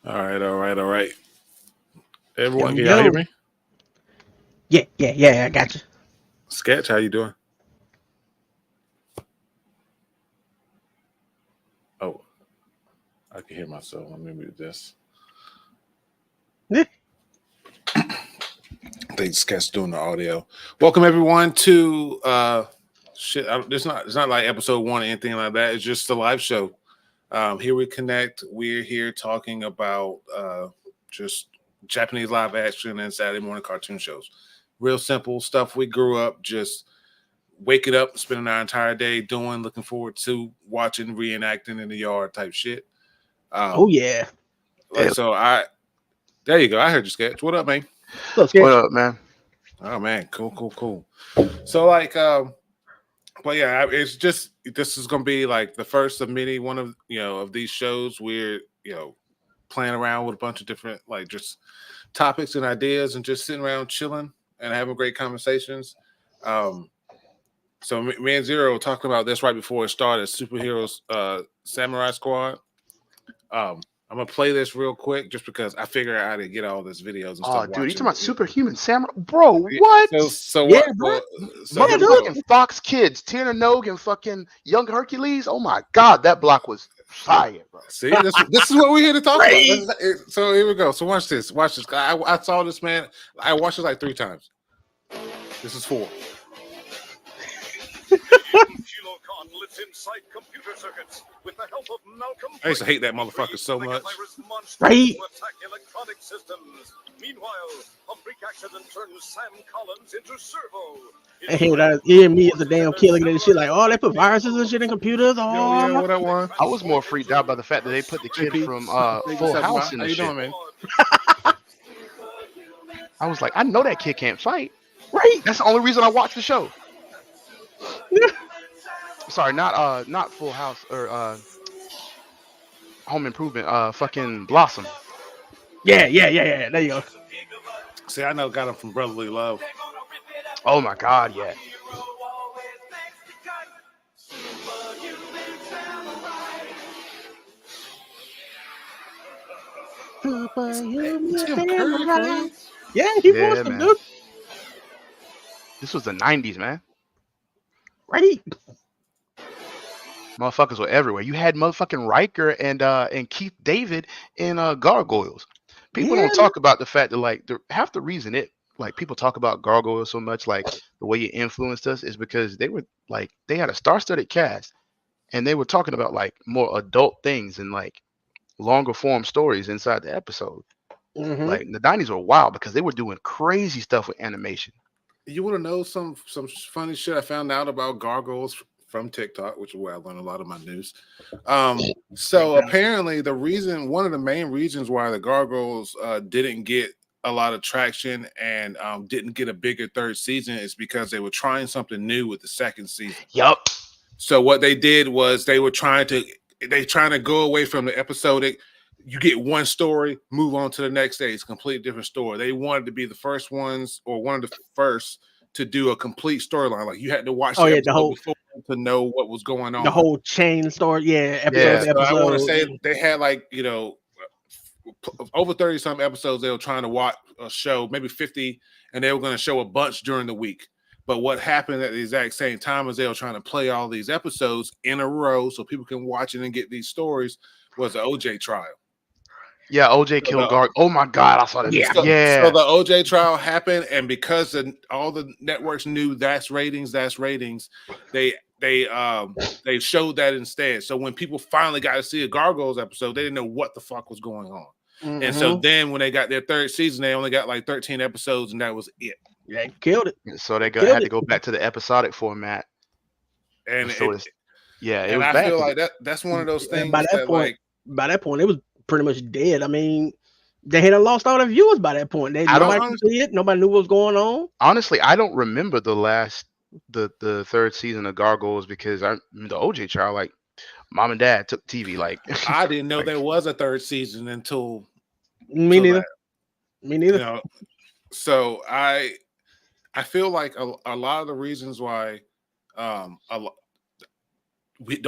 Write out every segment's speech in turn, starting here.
All right, all right, all right. There Everyone, we can y'all hear go. me? Yeah. I got you. Sketch, how you doing? Oh, I can hear myself. Let me mute this. Yeah. I think Sketch doing the audio. Welcome everyone to shit. It's not like episode one or anything like that. It's just a live show. Here we connect. We're here talking about just Japanese live action and Saturday morning cartoon shows. Real simple stuff. We grew up just waking up, spending our entire day doing, looking forward to watching, reenacting in the yard type shit. Oh Um, yeah. like so, there you go. I heard you, Sketch. What up, man? Look, What sketch. up, man? Oh man, cool. So but yeah, it's just this is gonna be like the first of many one of of these shows where playing around with a bunch of different like just topics and ideas and just sitting around chilling and having great conversations. Um, so me and Zero were talking about this right before it started. Superheroes, Samurai Squad. I'm gonna play this real quick just because I figured out how to get all this videos and stuff Oh, dude, you talking watching. about superhuman samurai, bro? Yeah, What? so Yeah, what? bro. So Yeah, here we dude. go. Motherfucking Fox Kids, Tanner Nog and fucking Young Hercules. Oh my God, that block was fire, bro. See, this is what we're here to talk about. Right. So here we go. So watch this. Watch this. I saw this, man. I watched it like 3 times. This is 4. Shilokon lives inside computer circuits with the help of Malcolm. I used to hate that motherfucker so much. Right. To attack electronic systems. Meanwhile, a freak accident turns Sam Collins into Servo. And here that yeah, me as a damn killer and shit. Like, oh, they put viruses and shit in computers. Yo, yeah, Oh, what up, one? I was more freaked out by the fact that they put the kid Pete. from Hey, Full what's up, House Ma? in How the you shit. doing, man? I was like, I know that kid can't fight. right. That's the only reason I watched the show. Sorry, not Full House or Home Improvement. Fucking Blossom. Yeah. There you go. See, I know got him from Brotherly Love. Oh my God, yeah. Tim Curry, bro. Yeah, he Yeah, wants to man. do. This was the '90s, man. Right. Motherfuckers were everywhere. You had motherfucking Riker and Keith David in Gargoyles. People Yeah. don't talk about the fact that like half the reason people talk about Gargoyles so much, like the way it influenced us, is because they had a star-studded cast and they were talking about like more adult things and like longer form stories inside the episode. Mm-hmm. Like the '90s were wild because they were doing crazy stuff with animation. You want to know some funny shit I found out about gargoyles from TikTok, which is where I learned a lot of my news. So apparently, one of the main reasons why the gargoyles didn't get a lot of traction and didn't get a bigger third season is because they were trying something new with the second season. Yup. So what they did was they trying to go away from the episodic. You get one story, move on to the next day. It's a completely different story. They wanted to be the first ones or one of the first to do a complete storyline. Like you had to watch Oh the yeah, episode before to know what was going the on. whole chain story. Yeah, episode Yeah. to So I want to episode. say they had like over 30 some episodes. They were trying to watch a show, maybe 50, and they were going to show a bunch during the week. But what happened at the exact same time as they were trying to play all these episodes in a row so people can watch it and get these stories was the OJ trial. Yeah, OJ killed Garg. Oh my God, I saw that. Yeah. So Yeah. the OJ trial happened, and because all the networks knew that's ratings, they showed that instead. So when people finally got to see a Gargoyles episode, they didn't know what the fuck was going on. Mm-hmm. And so then when they got their third season, they only got like 13 episodes, and that was it. Yeah, killed it. So they Killed had to it. go back to the episodic format. And So it, it was I bad. feel like that's one of those And things by that that point, like it was pretty much dead. I mean, they had lost all their viewers by that point. Nobody could see it. Nobody knew what was going on. Honestly, I don't remember the third season of Gargoyles because the OJ trial, like mom and dad took TV. Like I didn't know like, there was a third season until Me neither. that. Me neither. You know, so I feel like a lot of the reasons why we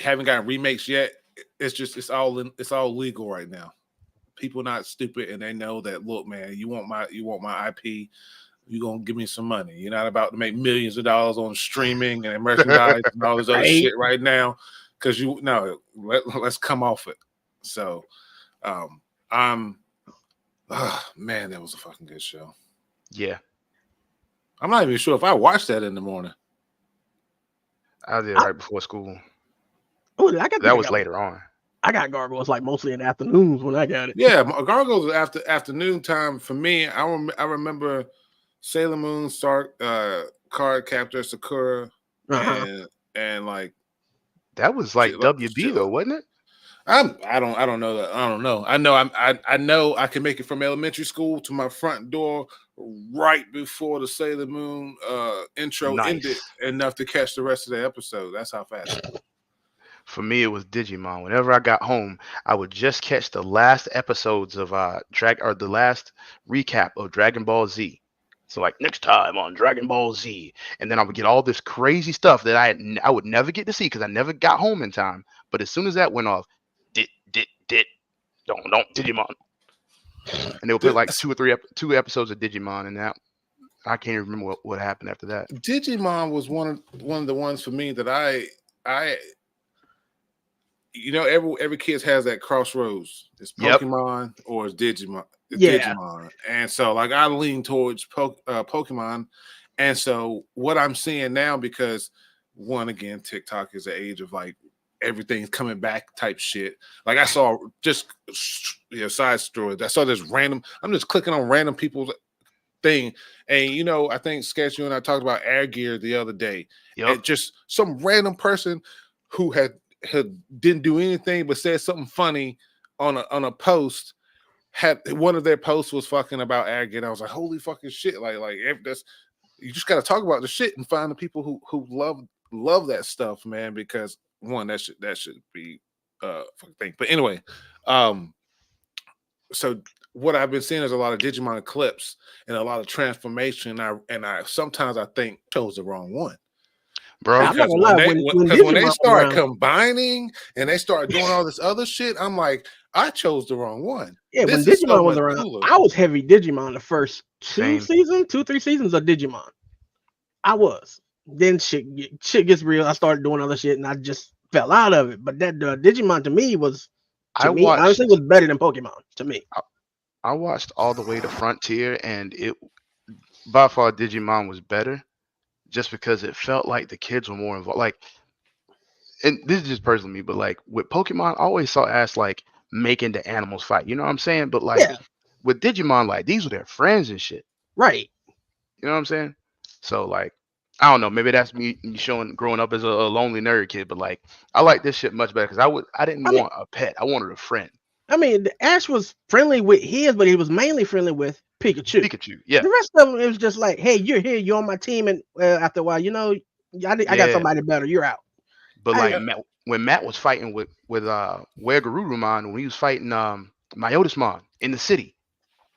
haven't gotten remakes yet. It's all legal right now. people not stupid, and they know that. Look, man, you want my IP. You gonna give me some money. You're not about to make millions of dollars on streaming and merchandise and all this other shit right now, because let's come off it. So, man, that was a fucking good show. Yeah, I'm not even sure if I watched that in the morning. I did right before school. Oh, that was later on. I got Gargoyles like mostly in the afternoons when I got it. Yeah, Gargoyles was afternoon time for me. I remember Sailor Moon, Card Captor, Sakura, and like that was like WB though, wasn't it? I don't know that. I don't know. I know I can make it from elementary school to my front door right before the Sailor Moon intro ended enough to catch the rest of the episode. That's how fast. For me, it was Digimon. Whenever I got home, I would just catch the last episodes of the last recap of Dragon Ball Z. So like next time on Dragon Ball Z, and then I would get all this crazy stuff that I would never get to see because I never got home in time. But as soon as that went off, don't Digimon, and they would play like two episodes of Digimon, and that I can't even remember what happened after that. Digimon was one of the ones for me that I every kid has that crossroads. It's Pokemon or it's Digimon. Digimon. And so like I lean towards Pokemon. And so what I'm seeing now, because one, again, TikTok is the age of like everything's coming back type shit. Like I saw just side stories. I saw this random, I'm just clicking on random people's thing. And I think Sketch, you and I talked about Air Gear the other day. And just some random person who didn't do anything but said something funny on a post. Had one of their posts was fucking about Air Gear. I was like, holy fucking shit! Like that's, you just got to talk about the shit and find the people who love that stuff, man. Because one, that should be fucking thing. But anyway, so what I've been seeing is a lot of Digimon clips and a lot of transformation. And I sometimes I think chose the wrong one. Bro, because when they start combining and they start doing all this other shit, I'm like, I chose the wrong one. Yeah, when Digimon was around, I was heavy Digimon the first 2-3 seasons of Digimon. I was. Then shit gets real. I started doing other shit and I just fell out of it. But that Digimon to me was, honestly, was better than Pokemon to me. I watched all the way to Frontier, and it by far Digimon was better. Just because it felt like the kids were more involved. Like, and this is just personally me, but like with Pokemon, I always saw Ash like making the animals fight. You know what I'm saying? But like with Digimon, like these were their friends and shit. Right. You know what I'm saying? So like, I don't know. Maybe that's me growing up as a lonely nerd kid. But like, I like this shit much better because I didn't want a pet. I wanted a friend. I mean, Ash was friendly with his, but he was mainly friendly with Pikachu. Yeah. The rest of them, it was just like, hey, you're here, you're on my team, and after a while, I got somebody better. You're out. But like when Matt was fighting with Wergarurumon, when he was fighting Myotismon in the city,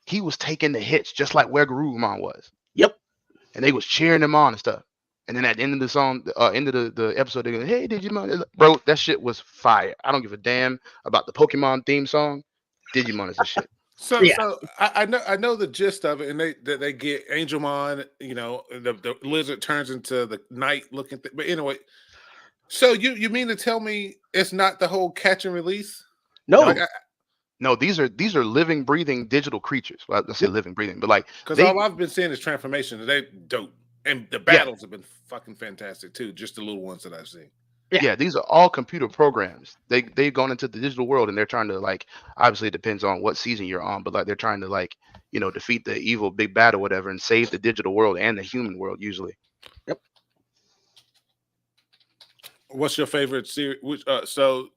he was taking the hits just like Wergarurumon was. Yep. And they was cheering him on and stuff. And then at the end of the song, end of the episode, they go, "Hey, Digimon, bro, that shit was fire. I don't give a damn about the Pokemon theme song. Digimon is the shit." So I know the gist of it, and they get Angelmon. The lizard turns into the knight looking thing. But anyway, so you mean to tell me it's not the whole catch and release? No. No, these are living, breathing digital creatures. Well, I say living, breathing, but like because all I've been seeing is transformation. They're dope. And the battles have been fucking fantastic too. Just the little ones that I've seen. Yeah, these are all computer programs. They've gone into the digital world and they're trying to like. Obviously, it depends on what season you're on, but like they're trying to like defeat the evil big bad or whatever and save the digital world and the human world usually. Yep. What's your favorite series? So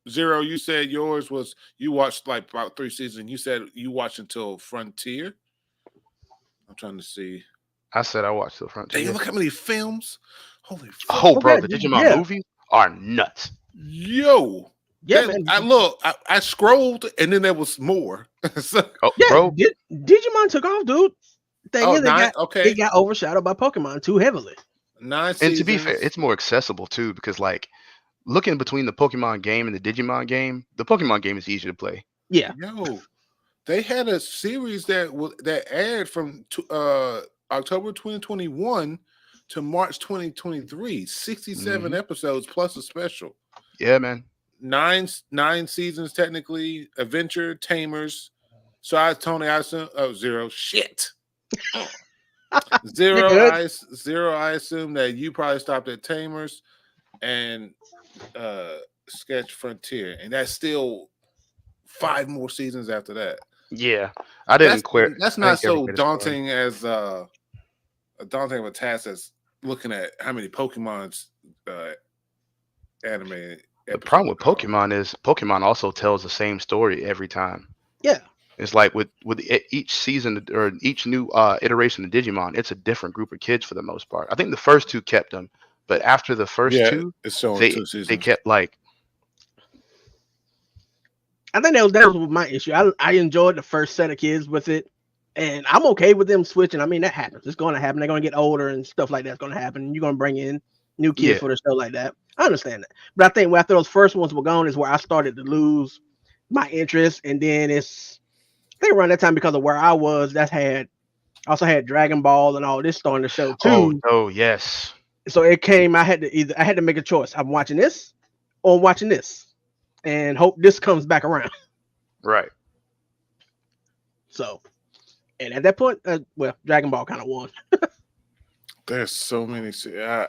Zero, you said yours was you watched like about 3 seasons. You said you watched until Frontier. I'm trying to see. I said I watched the Frontier. Hey, look how many films! Holy fuck. Oh, bro, the Digimon movies are nuts. Yo. Yeah, man. I scrolled and then there was more. Bro. Digimon took off, dude. It got overshadowed by Pokemon too heavily. 9 seasons. And to be fair, it's more accessible too because like looking between the Pokemon game and the Digimon game, the Pokemon game is easier to play. Yeah. Yo. they had a series that aired from October 2021 to March 2023. 67 episodes plus a special. Yeah, man. Nine seasons technically. Adventure, Tamers. So Tony, I assume. Oh, Zero. Shit. Zero. I assume that you probably stopped at Tamers and Sketch Frontier, and that's still 5 more seasons after that. Yeah, I didn't quit. That's not so daunting as a daunting of a task as looking at how many Pokemon's anime. The problem with Pokemon is Pokemon also tells the same story every time. Yeah. It's like with each season or each new iteration of Digimon, it's a different group of kids for the most part. I think the first 2 kept them, but after the first 2, it's showing 2 seasons. They kept like. I think that was my issue. I enjoyed the first set of kids with it, and I'm okay with them switching. I mean, that happens. It's going to happen. They're going to get older and stuff like that's going to happen. You're going to bring in new kids for the show like that. I understand that, but I think after those first ones were gone is where I started to lose my interest, and then I think around that time because of where I was, also had Dragon Ball and all this starting to show too. Oh yes. So it came. I had to make a choice. I'm watching this or I'm watching this, and hope this comes back around. Right. So, and at that point, Dragon Ball kind of won. There's so many. I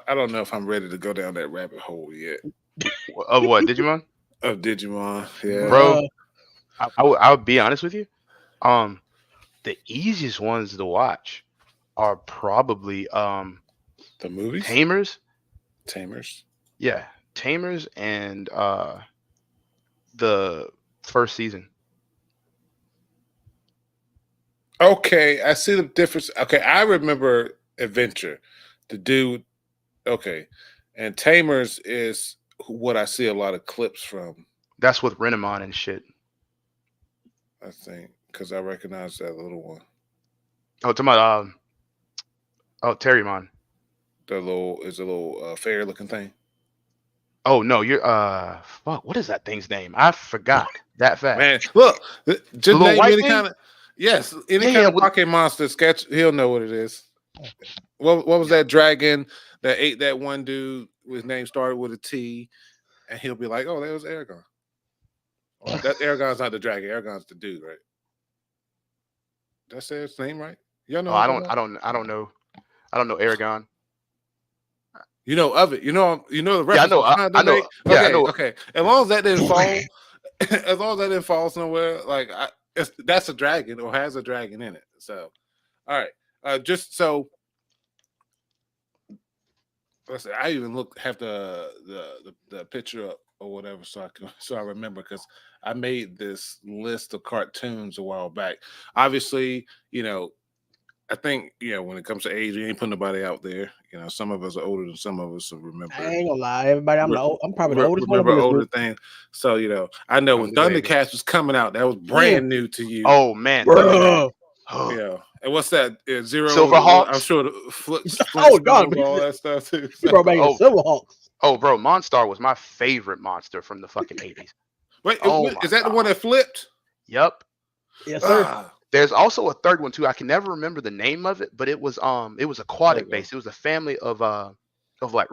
don't know if I'm ready to go down that rabbit hole yet. Of what? Digimon? Of Digimon, yeah, bro. I would be honest with you. The easiest ones to watch are probably the movies. Tamers. Yeah, Tamers and the first season. Okay, I see the difference. Okay, I remember Adventure, the dude. Okay, and Tamers is what I see a lot of clips from. That's with Renamon and shit. I think because I recognize that little one. Oh, talking about Terriermon. The little fairy looking thing. Oh no, you're fuck. What is that thing's name? I forgot that fast. Man, look, just name any kind of any kind of pocket monster sketch. He'll know what it is. What was that dragon that ate that one dude? His name started with a T, and he'll be like, "Oh, that was Aragon." Oh, that Aragon's not the dragon. Aragon's the dude, right? Did I say his name right? Y'all know? I don't know. I don't know Aragon. You know of it. You know the reference. Yeah, I know. Okay, yeah, I know. Okay. As long as that didn't fall, as long as that didn't fall somewhere, like that's a dragon or has a dragon in it. So, all right. Just so. Listen, I even have the picture up or whatever, so I remember because I made this list of cartoons a while back. Obviously, I think when it comes to age, you ain't putting nobody out there. Some of us are older than some of us, so remember. I ain't gonna lie, everybody. I'm probably the oldest one. Remember older thing. So I know when Thundercats was coming out, that was brand new to you. Oh man, yeah. And what's that? Zero Silverhawks. I'm sure the flips. Oh god, all that stuff too. Bro, Silverhawks. Oh, bro, Monstar was my favorite monster from the fucking 80s. Wait, is that the one that flipped? Yep. Yes, sir. There's also a third one too. I can never remember the name of it, but it was aquatic based. It was a family of aquatic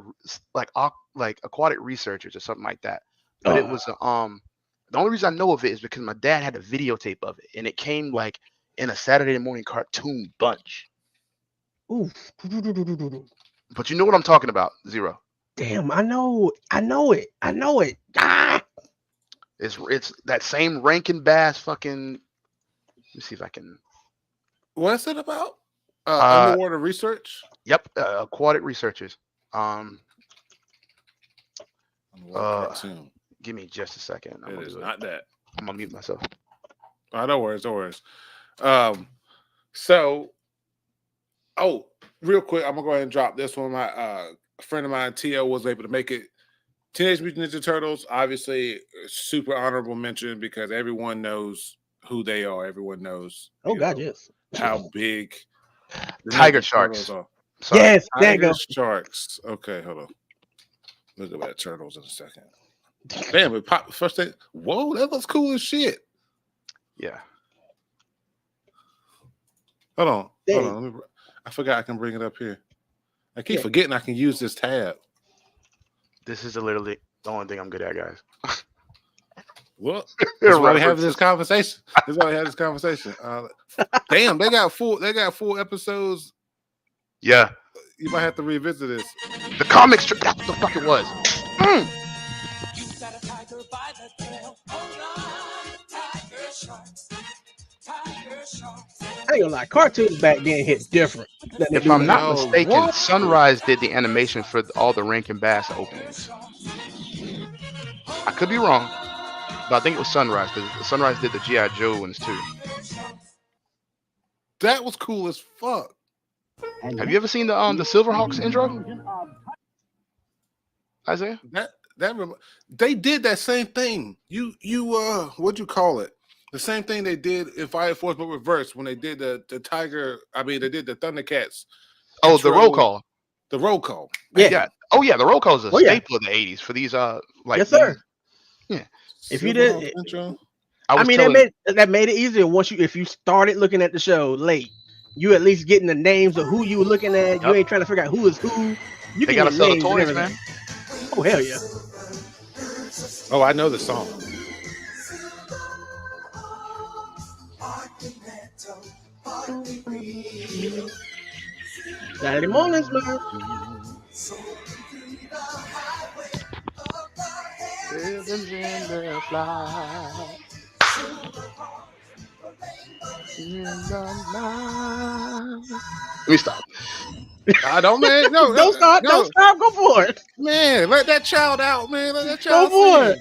researchers or something like that. But it was the only reason I know of it is because my dad had a videotape of it, and it came like in a Saturday morning cartoon bunch. Ooh. But you know what I'm talking about, Zero. Damn, I know it. Ah! It's that same Rankin Bass fucking. Let me see if I can. What's it about? Underwater research. Yep, aquatic researchers. Give me just a second. It is not that. I'm gonna mute myself. Oh, no worries. So, real quick, I'm gonna go ahead and drop this one. My friend of mine, T.O., was able to make it. Teenage Mutant Ninja Turtles, obviously, super honorable mention because everyone knows who they are. Everyone knows. Yes. How big Tiger Sharks are. Sorry. Yes, there you Tiger go. Sharks. Okay, hold on. Look at that Turtles in a second. Damn, it popped first thing. Whoa, that looks cool as shit. Yeah. Hold on. Dang. I forgot I can bring it up here. I keep forgetting I can use this tab. This is literally the only thing I'm good at, guys. Well, that's why we having this conversation. That's why we have this conversation. Damn, they got full episodes. Yeah. You might have to revisit this. The comic strip, that's what the fuck it was. I ain't gonna lie, cartoons back then hit different. If I'm not mistaken, Sunrise did the animation for all the Rankin Bass openings. I could be wrong, but I think it was Sunrise because Sunrise did the G.I. Joe ones too. That was cool as fuck. Have you ever seen the Silverhawks intro? Isaiah? They did that same thing. What'd you call it? The same thing they did in Fire Force but reverse when they did the Tiger. I mean, they did the Thundercats. Oh, the roll call. The roll call. Yeah. Oh yeah, the roll call is a staple of the '80s for these yes, sir. Yeah. If you did, I mean, that made it easier if you started looking at the show late. You at least getting the names of who you were looking at. You ain't trying to figure out who is who. They gotta sell the toys, man. Oh hell yeah! Oh, I know the song. Saturday mornings, man. Let me stop. Don't, man. No, don't stop. Don't stop. Go for it, man. Let that child out, man. Let that child go for it.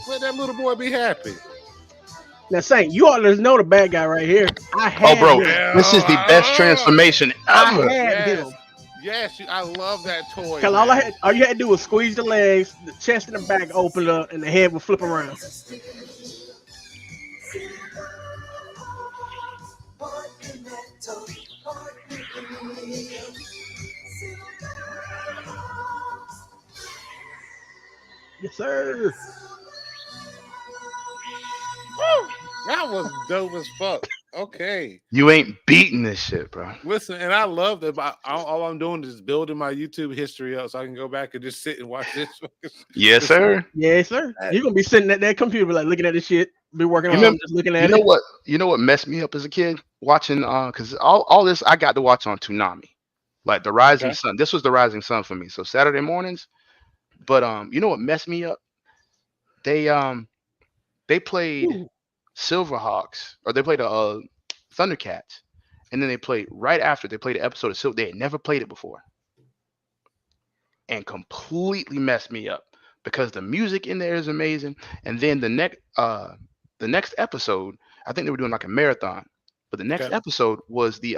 Let that little boy be happy. Now, Saint, you ought to know the bad guy right here. This is the best transformation ever. I had him. Yes, I love that toy. Cause all you had to do was squeeze the legs, the chest and the back opened up, and the head would flip around. Yes, sir. That was dope as fuck. Okay. You ain't beating this shit, bro. Listen, and I love that. All I'm doing is building my YouTube history up so I can go back and just sit and watch this. Yes, sir. Yes, sir. You're gonna be sitting at that computer like looking at this shit, be working on just looking at it. You know what messed me up as a kid? Watching because all this I got to watch on Toonami. Like the Rising Sun. This was the Rising Sun for me. So Saturday mornings. But you know what messed me up? They played Silverhawks, or they played Thundercats, and then they played right after they played an episode of Silver. They had never played it before, and completely messed me up because the music in there is amazing. And then the next episode, I think they were doing like a marathon, but the next episode was the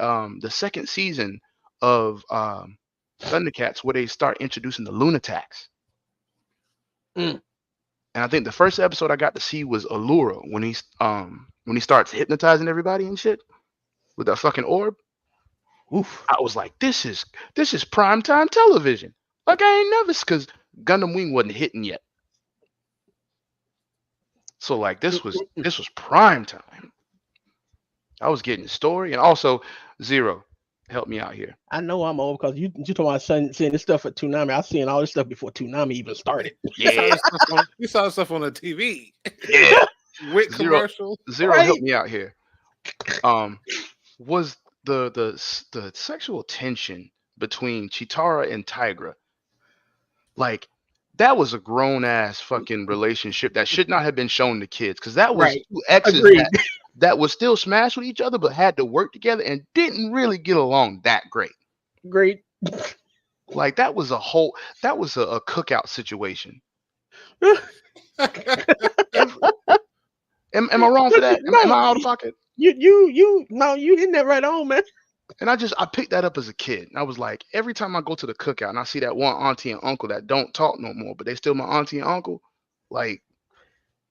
second season of Thundercats, where they start introducing the Lunatics. And I think the first episode I got to see was Allura when he starts hypnotizing everybody and shit with that fucking orb. Oof! I was like, this is primetime television. Like I ain't never, because Gundam Wing wasn't hitting yet. So like this was prime time. I was getting story, and also Zero. Help me out here. I know I'm old because you talking about seeing this stuff at Toonami. I've seen all this stuff before Toonami even started. Yeah, you saw stuff on the TV. Yeah, with commercials. Zero, help me out here. Was the sexual tension between Chitara and Tigra, like that was a grown ass fucking relationship that should not have been shown to kids, because that was two exes that was still smashed with each other but had to work together and didn't really get along that great. Like that was a cookout situation. Am I wrong for that? Am I out of pocket? You hitting that right on, man. And I picked that up as a kid. And I was like, every time I go to the cookout and I see that one auntie and uncle that don't talk no more, but they still my auntie and uncle, like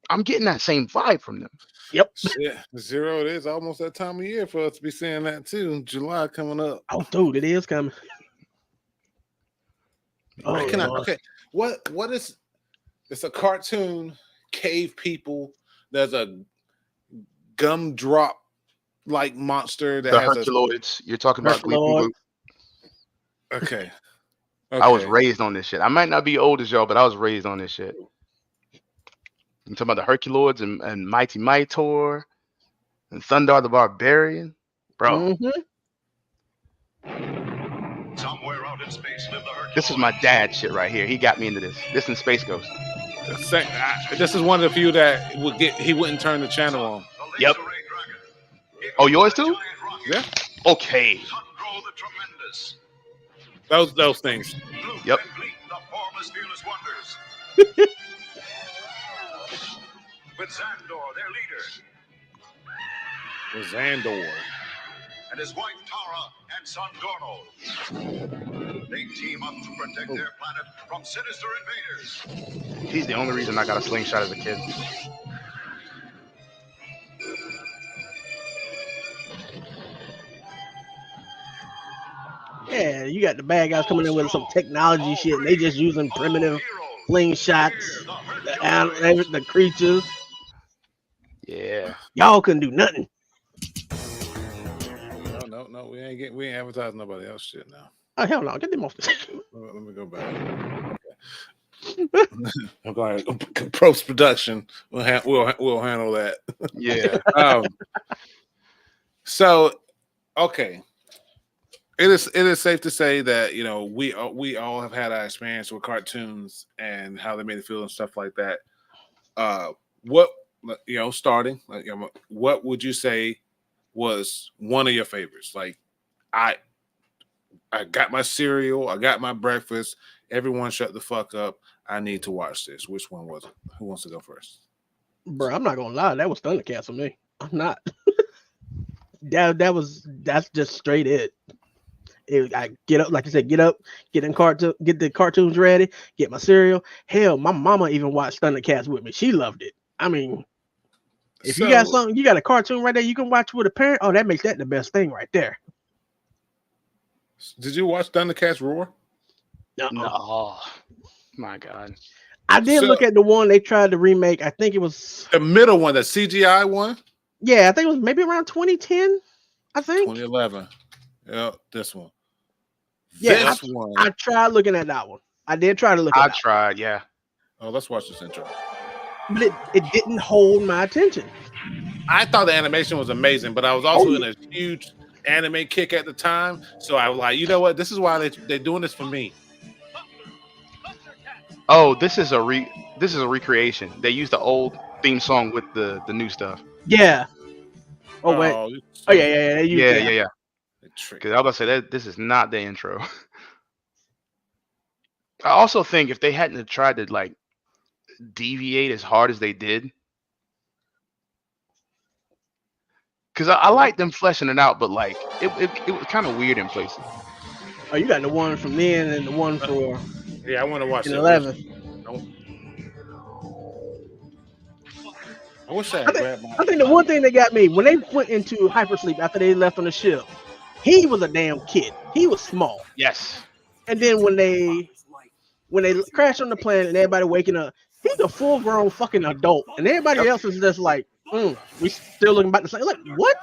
I'm getting that same vibe from them. Yep. Yeah, Zero, it is almost that time of year for us to be seeing that too. July coming up. Oh, dude, it is coming. Okay. What is it's a cartoon, cave people, there's a gumdrop like monster that The has Herculoids. You're talking about Gleeping Herculoid. Gloop. Okay. I was raised on this shit. I might not be old as y'all, but I was raised on this shit. I'm talking about the Herculoids and Mighty Mightor and Thundar the Barbarian. Bro, Somewhere out in space live the Herculoids. this is my dad shit right here. He got me into this. This and Space Ghost. This is one of the few that he wouldn't turn the channel on. The Yep. laser ray dragon. Oh, yours too? Giant rocket. Yeah. Okay. Sundro the Tremendous. Those things. Luke Yep. and Gleek, the formless, fearless wonders. With Xandor, their leader, The Xandor. and his wife Tara and son Dorno. They team up to protect their planet from sinister invaders. He's the only reason I got a slingshot as a kid. Yeah, you got the bad guys coming in with some technology shit, and they just using primitive slingshots, the creatures. Yeah. Y'all couldn't do nothing. No, we ain't advertising nobody else shit now. Oh hell no, get them off the Let me go back. I'm going post production. We'll handle that. Yeah. So okay. It is safe to say that we all have had our experience with cartoons and how they made it feel and stuff like that. What starting what would you say was one of your favorites? Like I got my cereal, I got my breakfast. Everyone shut the fuck up. I need to watch this. Which one was it? Who wants to go first? Bro, I'm not gonna lie, that was Thundercats for me. I'm not. That's just straight it. I get up, like you said, get the cartoons ready, get my cereal. Hell, my mama even watched Thundercats with me. She loved it. I mean, if you got something, you got a cartoon right there you can watch with a parent. Oh, that makes that the best thing right there. Did you watch Thundercats Roar? No. My God. I did look at the one they tried to remake. I think it was the middle one, the CGI one. Yeah, I think it was maybe around 2010. I think 2011. Yeah, this one. Yeah, this one. I tried looking at that one. I did try to look at I that tried, yeah. Oh, let's watch this intro. But it didn't hold my attention. I thought the animation was amazing, but I was also in a huge anime kick at the time. So I was like, you know what? This is why they're doing this for me. Oh, this is a recreation. They used the old theme song with the new stuff. Yeah. Oh wait. Yeah. Yeah. Because I was about to say that this is not the intro. I also think if they hadn't tried to like deviate as hard as they did, because I like them fleshing it out, but like it was kind of weird in places. Oh, you got the one from then and the one for I want to watch it. 11. I wish I had grabbed my. I think the one thing that got me when they went into hypersleep after they left on the ship, he was a damn kid. He was small. Yes. And then when they crashed on the planet and everybody waking up, he's a full-grown fucking adult, and everybody else is just like, we still looking about the same. Like, what?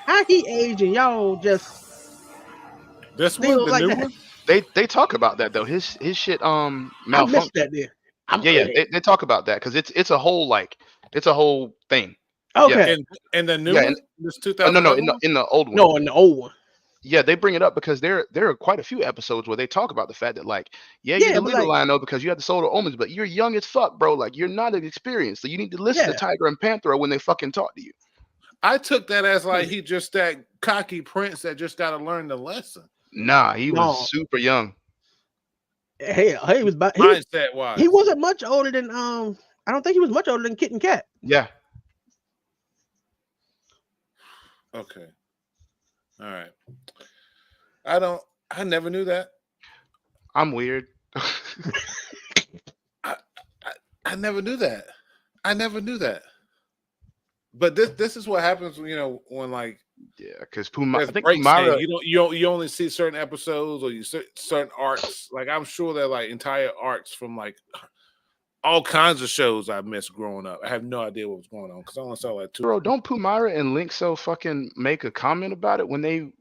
How he aged and y'all just this one, the like new that? one? They talk about that though. His shit I malfunctioned. missed that there. They talk about that because it's a whole thing. Okay. Yeah. And the new one, this 2000. No, in the old one. No, in the old one. Yeah, they bring it up because there are quite a few episodes where they talk about the fact that like, you're the leader Lion-O because you have the solar omens, but you're young as fuck, bro. Like you're not experienced, so you need to listen to Tiger and Panthro when they fucking talk to you. I took that as like he just that cocky prince that just got to learn the lesson. Nah, he was super young. Hey, he was mindset wise. He wasn't much older than I don't think he was much older than Kit and Kat. Yeah. Okay. All right. I never knew that. I'm weird. I never knew that. I never knew that. But this is what happens, when like because I think Pumara, you only see certain episodes or you certain arcs. Like I'm sure they're like entire arcs from like all kinds of shows I missed growing up. I have no idea what was going on because I only saw like 2. Bro, don't Pumara and Linkso fucking make a comment about it when they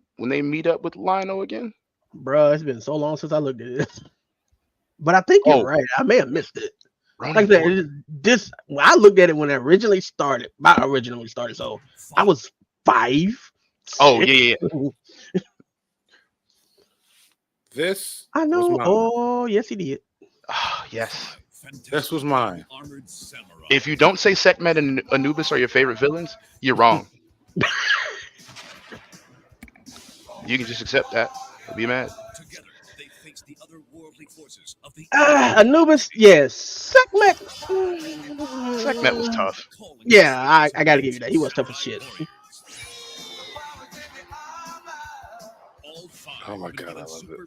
meet up with Lionel again? Bro, it's been so long since I looked at this. But I think you're right. I may have missed it. Like I said, this when I looked at it when it originally started. So I was 5. Oh yeah. This I know. Oh yes, he did. Oh, yes. This was mine. If you don't say Sekhmet and Anubis are your favorite villains, you're wrong. You can just accept that. Don't be mad. Anubis, yes. Sekhmet. Sekhmet was tough. Yeah, I gotta give you that. He was tough as shit. Oh my god, I love it.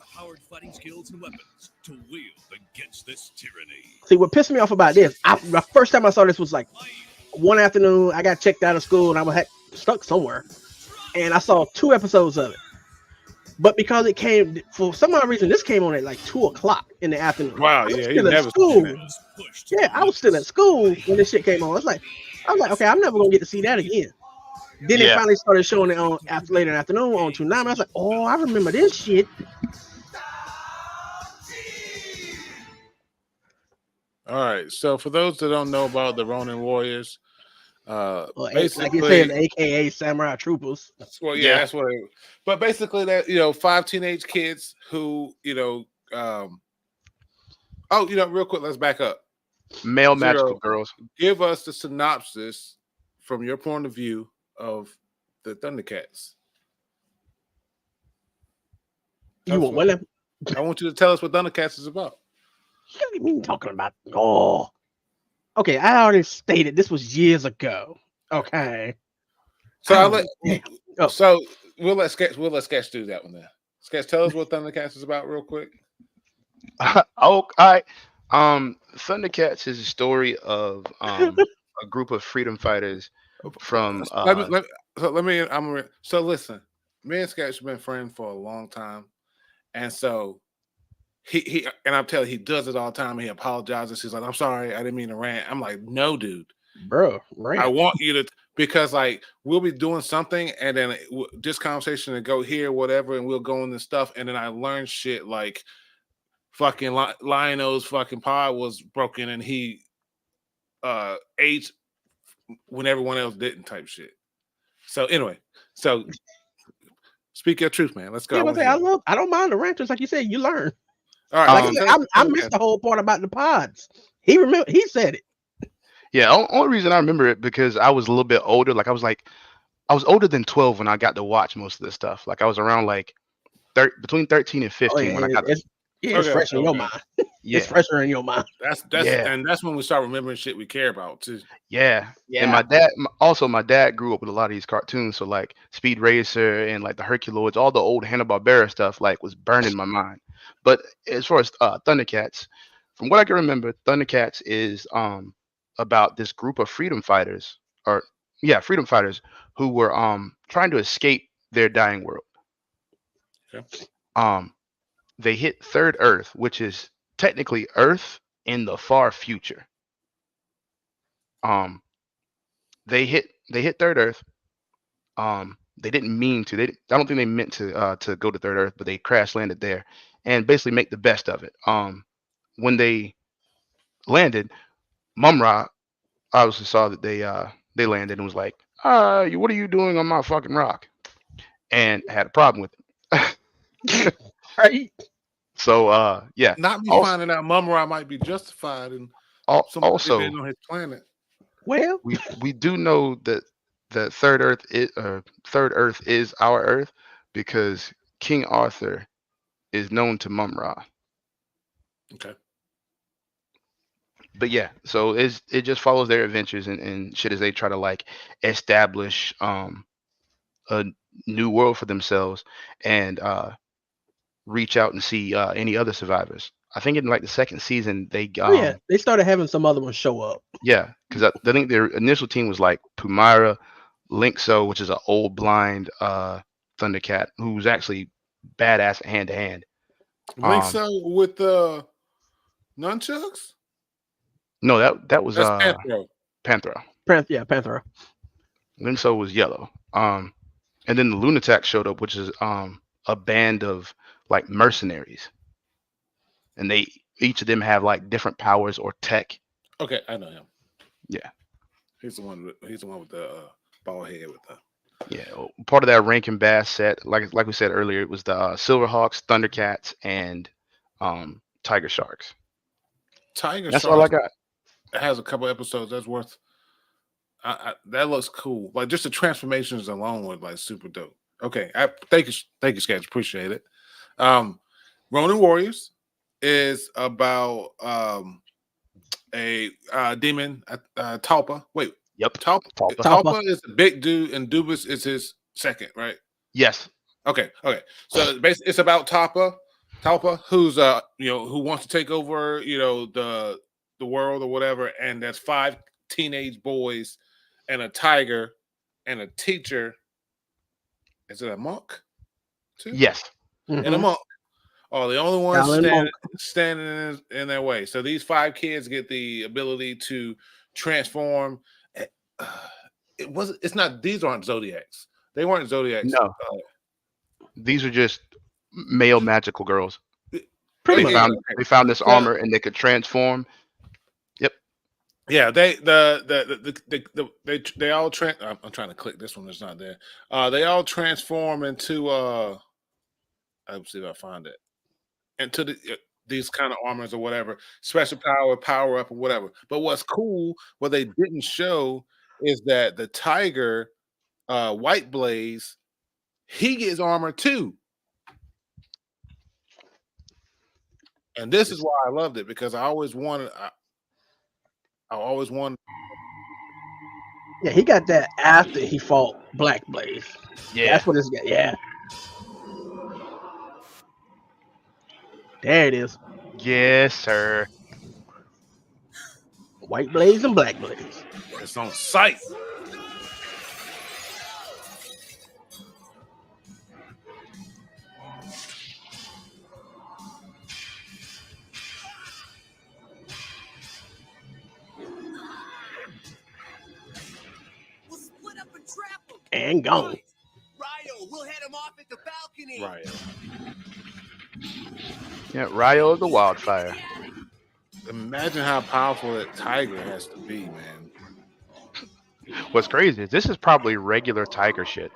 See, what pissed me off about this, the first time I saw this was like one afternoon. I got checked out of school and I was stuck somewhere, and I saw 2 episodes of it. But because it came for some odd reason, this came on at like 2:00 in the afternoon. Wow, yeah, he never school. Yeah, I was still at school when this shit came on. I was like, okay, I'm never gonna get to see that again. Then it finally started showing it on later in the afternoon on 2 9. I was like, oh, I remember this shit. All right, so for those that don't know about the Ronin Warriors, basically, like you said, AKA Samurai Troopers. Well, yeah, that's what. But basically, that 5 teenage kids who real quick, let's back up. Male magical girls. Give us the synopsis from your point of view of the Thundercats. I want you to tell us what Thundercats is about. What do you mean talking about? Oh, okay. I already stated this was years ago. Okay. So So we'll let Sketch do that one then. Sketch, tell us what Thundercats is about real quick. All right. Thundercats is a story of a group of freedom fighters from. So listen, me and Sketch have been friends for a long time, and so he and I'm telling you, he does it all the time. He apologizes. He's like, "I'm sorry, I didn't mean to rant." I'm like, "No, dude, bro, rant. I want you to." Because like we'll be doing something and then this conversation to go here, whatever, and we'll go into stuff, and then I learn shit like fucking Lionel's fucking pod was broken and he ate when everyone else didn't type shit. So anyway, speak your truth, man. Let's go. Yeah, I don't mind the ranters, like you said, you learn. All right, I missed the whole part about the pods. He said it. Yeah, only reason I remember it because I was a little bit older. Like I was older than 12 when I got to watch most of this stuff. Like I was around like between 13 and 15 when I got. It's fresh in your mind. Yeah. It's fresher in your mind. And that's when we start remembering shit we care about too. Yeah. And my dad grew up with a lot of these cartoons. So like Speed Racer and like the Herculoids, all the old Hanna-Barbera stuff like was burned in my mind. But as far as Thundercats, from what I can remember, Thundercats is about this group of freedom fighters who were trying to escape their dying world. Okay. They hit Third Earth, which is technically Earth in the far future. They hit Third Earth. They didn't mean to. I don't think they meant to go to Third Earth, but they crash landed there and basically make the best of it. When they landed, Mum-Ra obviously saw that they landed and was like, what are you doing on my fucking rock? And had a problem with it. Right. So yeah. Not me finding out Mum-Ra might be justified and also on his planet. Well, we do know that Third Earth is our Earth because King Arthur is known to Mum-Ra. Okay. But yeah, so it just follows their adventures and shit as they try to like establish a new world for themselves and reach out and see any other survivors. I think in like the second season they started having some other ones show up. Yeah, because I think their initial team was like Pumara, Linkso, which is an old blind Thundercat who's actually badass hand to hand. Linkso with the nunchucks? No, that was That's Panthro. Panthro. Panthro. Then so was Yellow. And then the Lunatics showed up, which is a band of like mercenaries, and they each of them have like different powers or tech. Okay, I know him. Yeah, he's the one with the bald head with the. Yeah, part of that Rankin Bass set, like we said earlier, it was the Silverhawks, Thundercats, and Tiger Sharks. That's all I got. It has a couple episodes that's worth. That looks cool. Like just the transformations alone were like super dope. Okay, thank you, Sketch. Appreciate it. Ronin Warriors is about a demon, Talpa. Wait. Yep. Talpa is the big dude, and Dubus is his second, right? Yes. Okay. So basically, it's about Talpa, who's who wants to take over, the world or whatever, and there's 5 teenage boys, and a tiger, and a teacher. Is it a monk? Too? Yes. And a monk. Oh, the only ones standing in their way. So these 5 kids get the ability to transform. It's not. These aren't Zodiacs. They weren't Zodiacs. No. These are just male magical girls. Pretty much. They found this armor and they could transform. Yep. Yeah. They all I'm trying to click this one that's not there. They all transform into I'll see if I find it. Into these kind of armors or whatever, special power up or whatever. But what's cool, what they didn't show is that the tiger, White Blaze, he gets armor too. And this is why I loved it, because I always wanted. Yeah, he got that after he fought Black Blaze. Yeah, that's what this guy. Yeah, there it is. Yes, sir. White Blaze and Black Blaze. It's on site. And gone. Ryo, we'll head him off at the balcony. Ryo. Yeah, Ryo of the Wildfire. Imagine how powerful that tiger has to be, man. What's crazy is this is probably regular tiger shit.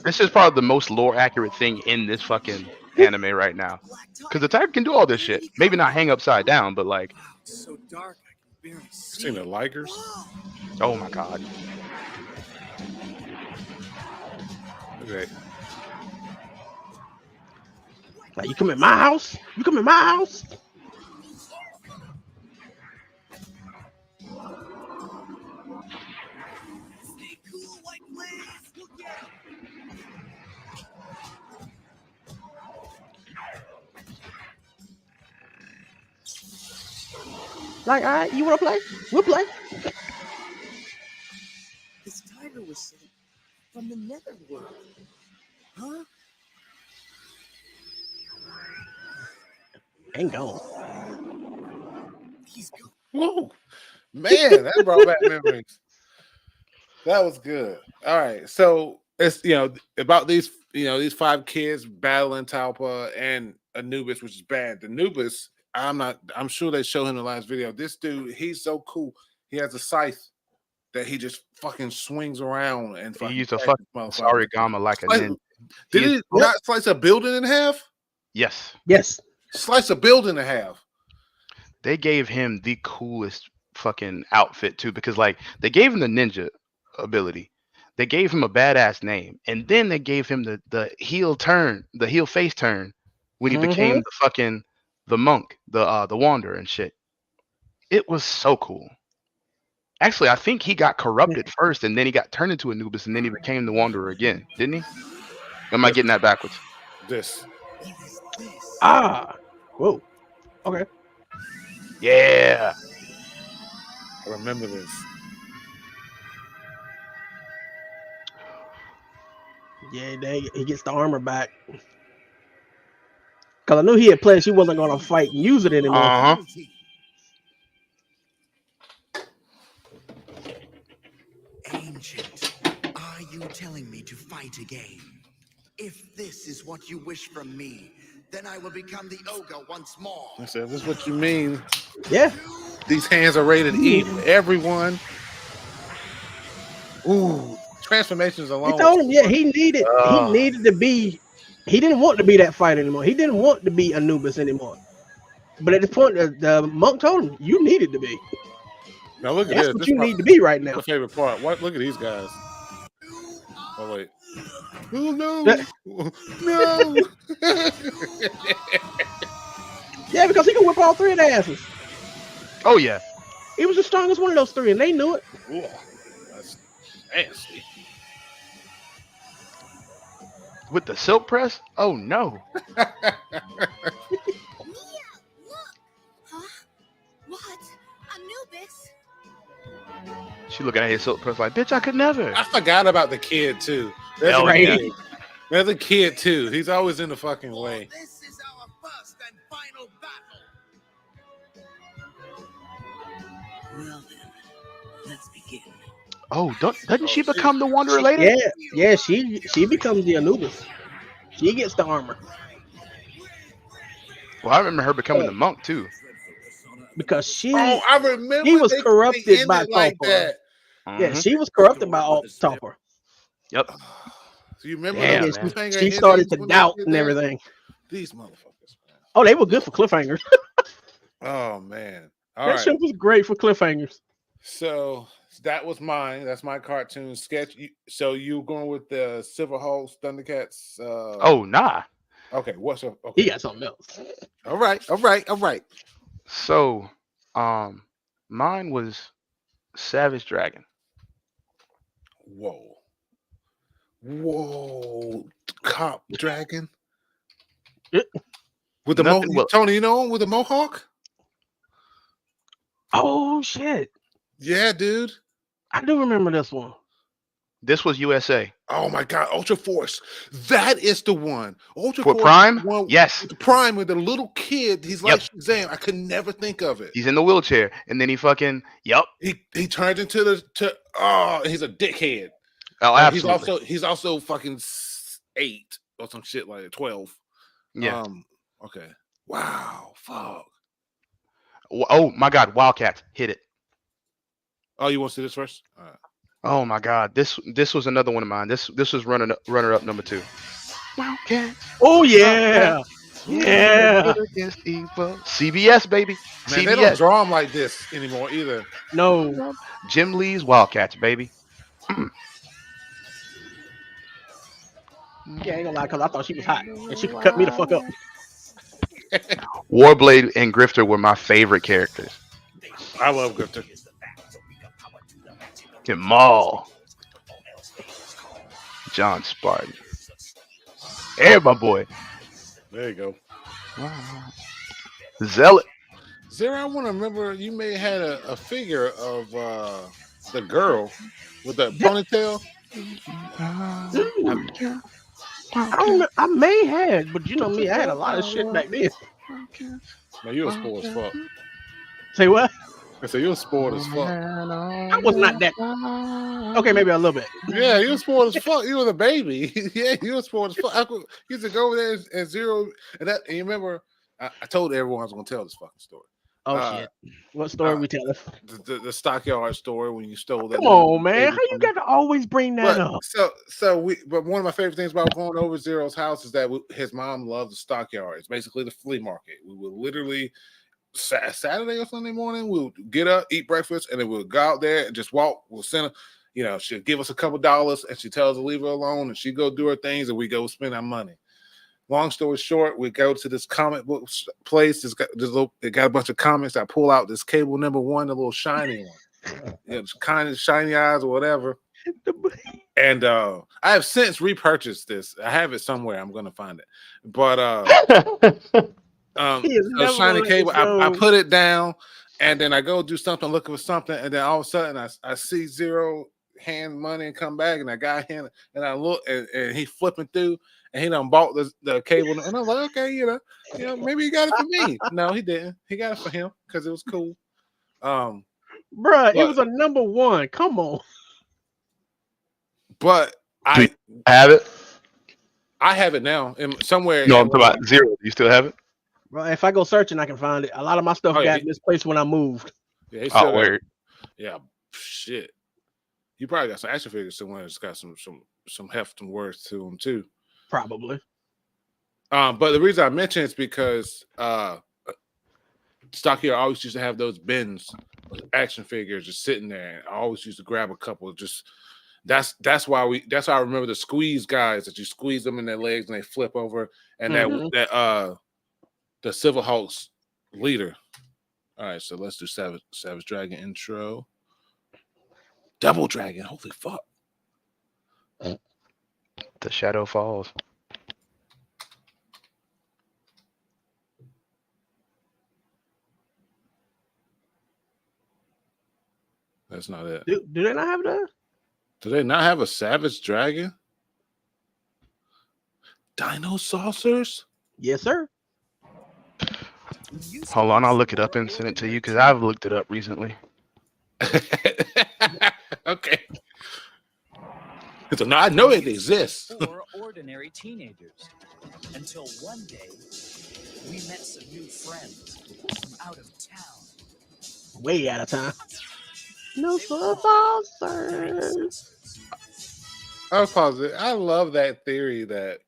This is probably the most lore accurate thing in this fucking anime right now. Because the tiger can do all this shit. Maybe not hang upside down, but like. So dark, I can barely see. Seen the Ligers? Oh my god. Okay. Like, you come in my house? You come in my house? Stay cool, White Blaze. Look at Like, all right, you want to play? We'll play. this tiger was sent from the netherworld. Huh? And gone. He's gone. Whoa. Man, that brought back memories. That was good. All right. So it's about these 5 kids battling Talpa and Anubis, which is bad. Anubis, I'm sure they showed him the last video. This dude, he's so cool. He has a scythe that he just fucking swings around and he used a fucking origami like a ninja. Did he not slice a building in half? Yes. Yes. Slice a building in half. They gave him the coolest fucking outfit too, because like they gave him the ninja ability, they gave him a badass name, and then they gave him the heel face turn when he became the monk, the wanderer and shit. It was so cool. Actually, I think he got corrupted first, and then he got turned into Anubis, and then he became the wanderer again, didn't he? Am I getting that backwards? This. Whoa. Okay. Yeah. I remember this. Yeah, he gets the armor back. Because I knew he had pledged he wasn't going to fight and use it anymore. you telling me to fight again? If this is what you wish from me, then I will become the ogre once more. I said, "This is what you mean? Yeah. These hands are rated E for everyone." Ooh, transformations He alone. told him, yeah, he needed to be. He didn't want to be that fighter anymore. He didn't want to be Anubis anymore. But at this point, the monk told him, "You needed to be. Now look at That's this. what This you is my, need to be right my now." favorite part. What? Look at these guys. Oh wait. Oh no! No! Yeah, because he could whip all three of their asses. Oh yeah. He was the strongest one of those three, and they knew it. Ooh, that's nasty. With the silk press? Oh no. Mia, look! Huh? What? Anubis? She looking at his silk press like, bitch, I could never. I forgot about the kid too. There's Hell a yeah. kid. There's a kid too. He's always in the fucking way. This is our first and final battle. Well then, let's begin. Oh, doesn't she become the Wanderer later? Yeah, she becomes the Anubis. She gets the armor Well, I remember her becoming the monk too. because she Oh, I remember. he was they corrupted ended by like Topher. that. Yeah, Mhm. she was corrupted by Topher. Yep. So you remember Damn, the man. cliffhanger She started endings to when they doubt did and that? everything. These motherfuckers, man. Oh, they were good for cliffhangers. Oh man. All That right. show was great for cliffhangers. So that was mine. That's my cartoon sketch. So you going with the Silverhawks, Thundercats? Oh nah. Okay. What's up? Okay. He got something else. All right. So, mine was Savage Dragon. Whoa, cop dragon Yeah. with the Nothing mohawk. Tony, you know him with the mohawk? Oh shit! Yeah, dude. I do remember this one. This was USA. Oh my god, Ultra Force. That is the one. Ultra For Force Prime? is the one Yes. with the Prime with the little kid. He's like Yep. Shazam. I could never think of it. He's in the wheelchair, and then he fucking He turns into he's a dickhead. Oh, Like, absolutely. he's also fucking 8 or some shit like 12. Yeah. Okay. Wow. Fuck. Oh my God, Wildcats hit it. Oh, you want to see this first? All right. Oh my God, this was another one of mine. This was runner up number 2. Wildcats. Oh yeah, yeah. Against evil. CBS baby. Man, they don't CBS. draw them like this anymore either. No, Jim Lee's Wildcats baby. yeah, ain't gonna lie, cause I thought she was hot and she could cut me the fuck up. Warblade and Grifter were my favorite characters. I love Grifter. And Maul. John Spartan. Hey, my boy. There you go. Zealot. Zero, I want to remember you may have had a figure of the girl with the ponytail. I don't know, I may have, but you know me, I had a lot of shit back then. No, you were spoiled as fuck. Say what? I said you were spoiled as fuck. I was not that. Okay, maybe a little bit. Yeah, you were spoiled as fuck. You was a baby. Yeah, you were spoiled as fuck. You used to go over there and Zero, and you remember, I told everyone I was going to tell this fucking story. Oh shit! What story we telling? The stockyard story when you stole that. Come on, man! How you got to always bring that up? But one of my favorite things about going over Zero's house is that his mom loved the stockyard. It's basically the flea market. We would literally Saturday or Sunday morning, we'll get up, eat breakfast, and then we'll go out there and just walk. We'll send her, she'll give us a couple dollars, and she tells us to leave her alone, and she go do her things, and we go spend our money. Long story short, we go to this comic book place. It got a bunch of comics. I pull out this Cable #1, the little shiny one. It's kind of shiny eyes or whatever. And I have since repurchased this. I have it somewhere. I'm gonna find it. But shiny Cable, I put it down, and then I go do something, looking for something, and then all of a sudden I see Zero hand money and come back, and I got him, and I look, and he flipping through. And he done bought the cable, and I was like, okay, maybe he got it for me. No, he didn't. He got it for him because it was cool. Bruh, it was a #1. Come on. But I have it. I have it now in somewhere. No, I'm talking about Zero. Do you still have it? Bro, if I go searching, I can find it. A lot of my stuff Oh, yeah, got misplaced when I moved. Yeah, he's still weird. Yeah, shit. You probably got some action figures somewhere that's got some heft and worth to them too. Probably. But the reason I mention it's because Stockyard always used to have those bins with action figures just sitting there. I always used to grab a couple. That's why I remember the squeeze guys that you squeeze them in their legs and they flip over, and that the Civil Hulk's leader. All right, so let's do Savage Dragon intro. Double Dragon, holy fuck! The Shadow Falls. That's not it. Do they not have that? Do they not have a Savage Dragon? Dino Saucers? Yes, sir. Hold on, I'll look it up and send it to you because I've looked it up recently. Okay. So now I know it exists. Four ordinary teenagers. Until one day, we met some new friends from out of town. Way out of time. No saucers. I was positive. I love that theory that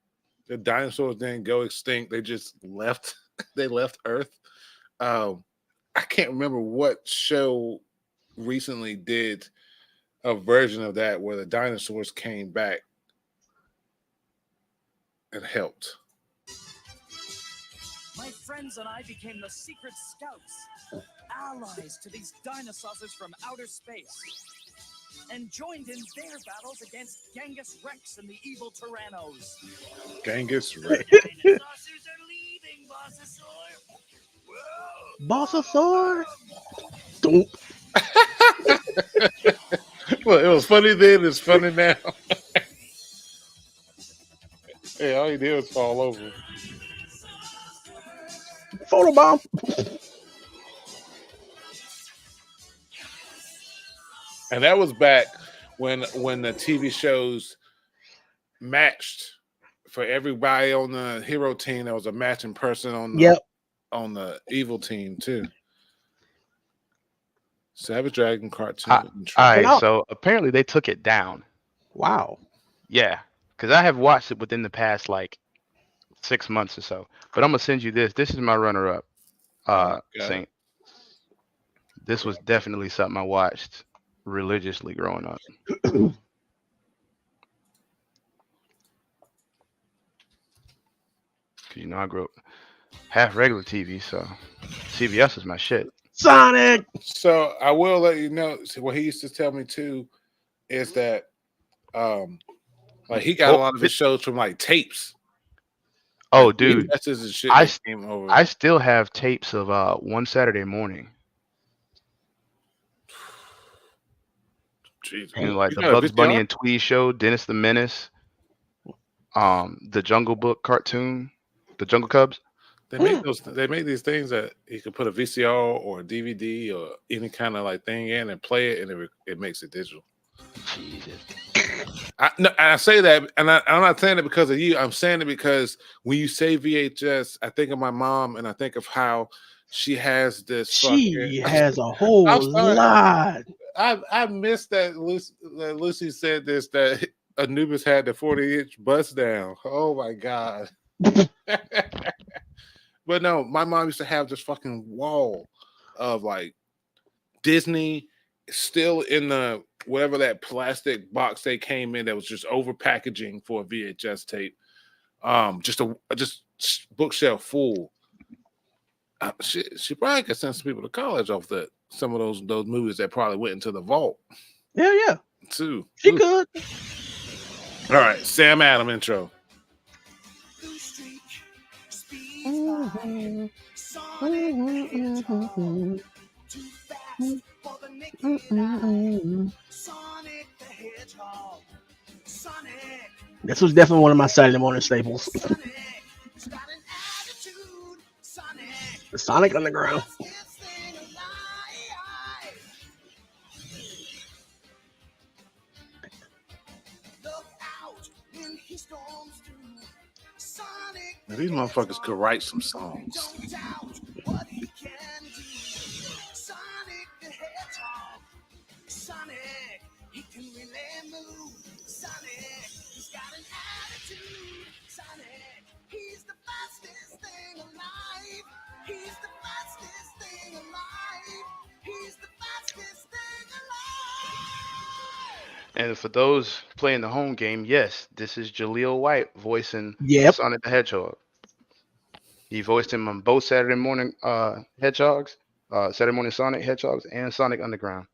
the dinosaurs didn't go extinct. They just left. They left Earth. I can't remember what show recently did a version of that where the dinosaurs came back and helped. My friends and I became the secret scouts, allies to these dinosaurs from outer space, and joined in their battles against Genghis Rex and the evil Tyrannos. Genghis Rex. Dinosaurs are leaving, Bossasaur. Bossasaur? Don't. Well, it was funny then, it's funny now. Hey, all he did was fall over. Photobomb. And that was back when the TV shows matched for everybody on the hero team. There was a matching person on the evil team too. Savage Dragon cartoon. All right, so apparently they took it down. Wow. Yeah, because I have watched it within the past like 6 months or so. But I'm gonna send you this. This is my runner-up. Saint. This was definitely something I watched religiously growing up. You know, I grew up half regular TV, so CBS is my shit. Sonic. So I will let you know. What he used to tell me too is that, like he got a lot of his shows from like tapes. Oh, like, dude, that's his shit. I still have tapes of One Saturday Morning. Jeez. And like the Bugs Bunny and Tweety show, Dennis the Menace, the Jungle Book cartoon, the Jungle Cubs. They made those. They made these things that you could put a VCR or a DVD or any kind of like thing in and play it, and it makes it digital. Jesus. I say that, and I'm not saying it because of you. I'm saying it because when you say VHS, I think of my mom, and I think of how she has this. She has a whole lot. I missed that Lucy said this, that Anubis had the 40-inch bust down. Oh my god. But no, my mom used to have this fucking wall of like Disney still in the whatever that plastic box they came in that was just over packaging for a VHS tape. Just bookshelf full. She probably could send some people to college off that. Some of those movies that probably went into the vault. Yeah. Too. She could. All right, Sam Adam intro. This was definitely one of my Saturday morning staples. The Sonic Underground. Now, these motherfuckers could write some songs. Don't doubt what he can do. Sonic the Hedgehog. Sonic, he can really move. Sonic, he's got an attitude. Sonic, he's the fastest thing alive. He's the fastest thing alive. He's the fastest thing alive. And for those playing the home game, yes, this is Jaleel White voicing Yep. Sonic the Hedgehog. He voiced him on both Saturday morning Hedgehogs, Saturday morning Sonic Hedgehogs, and Sonic Underground.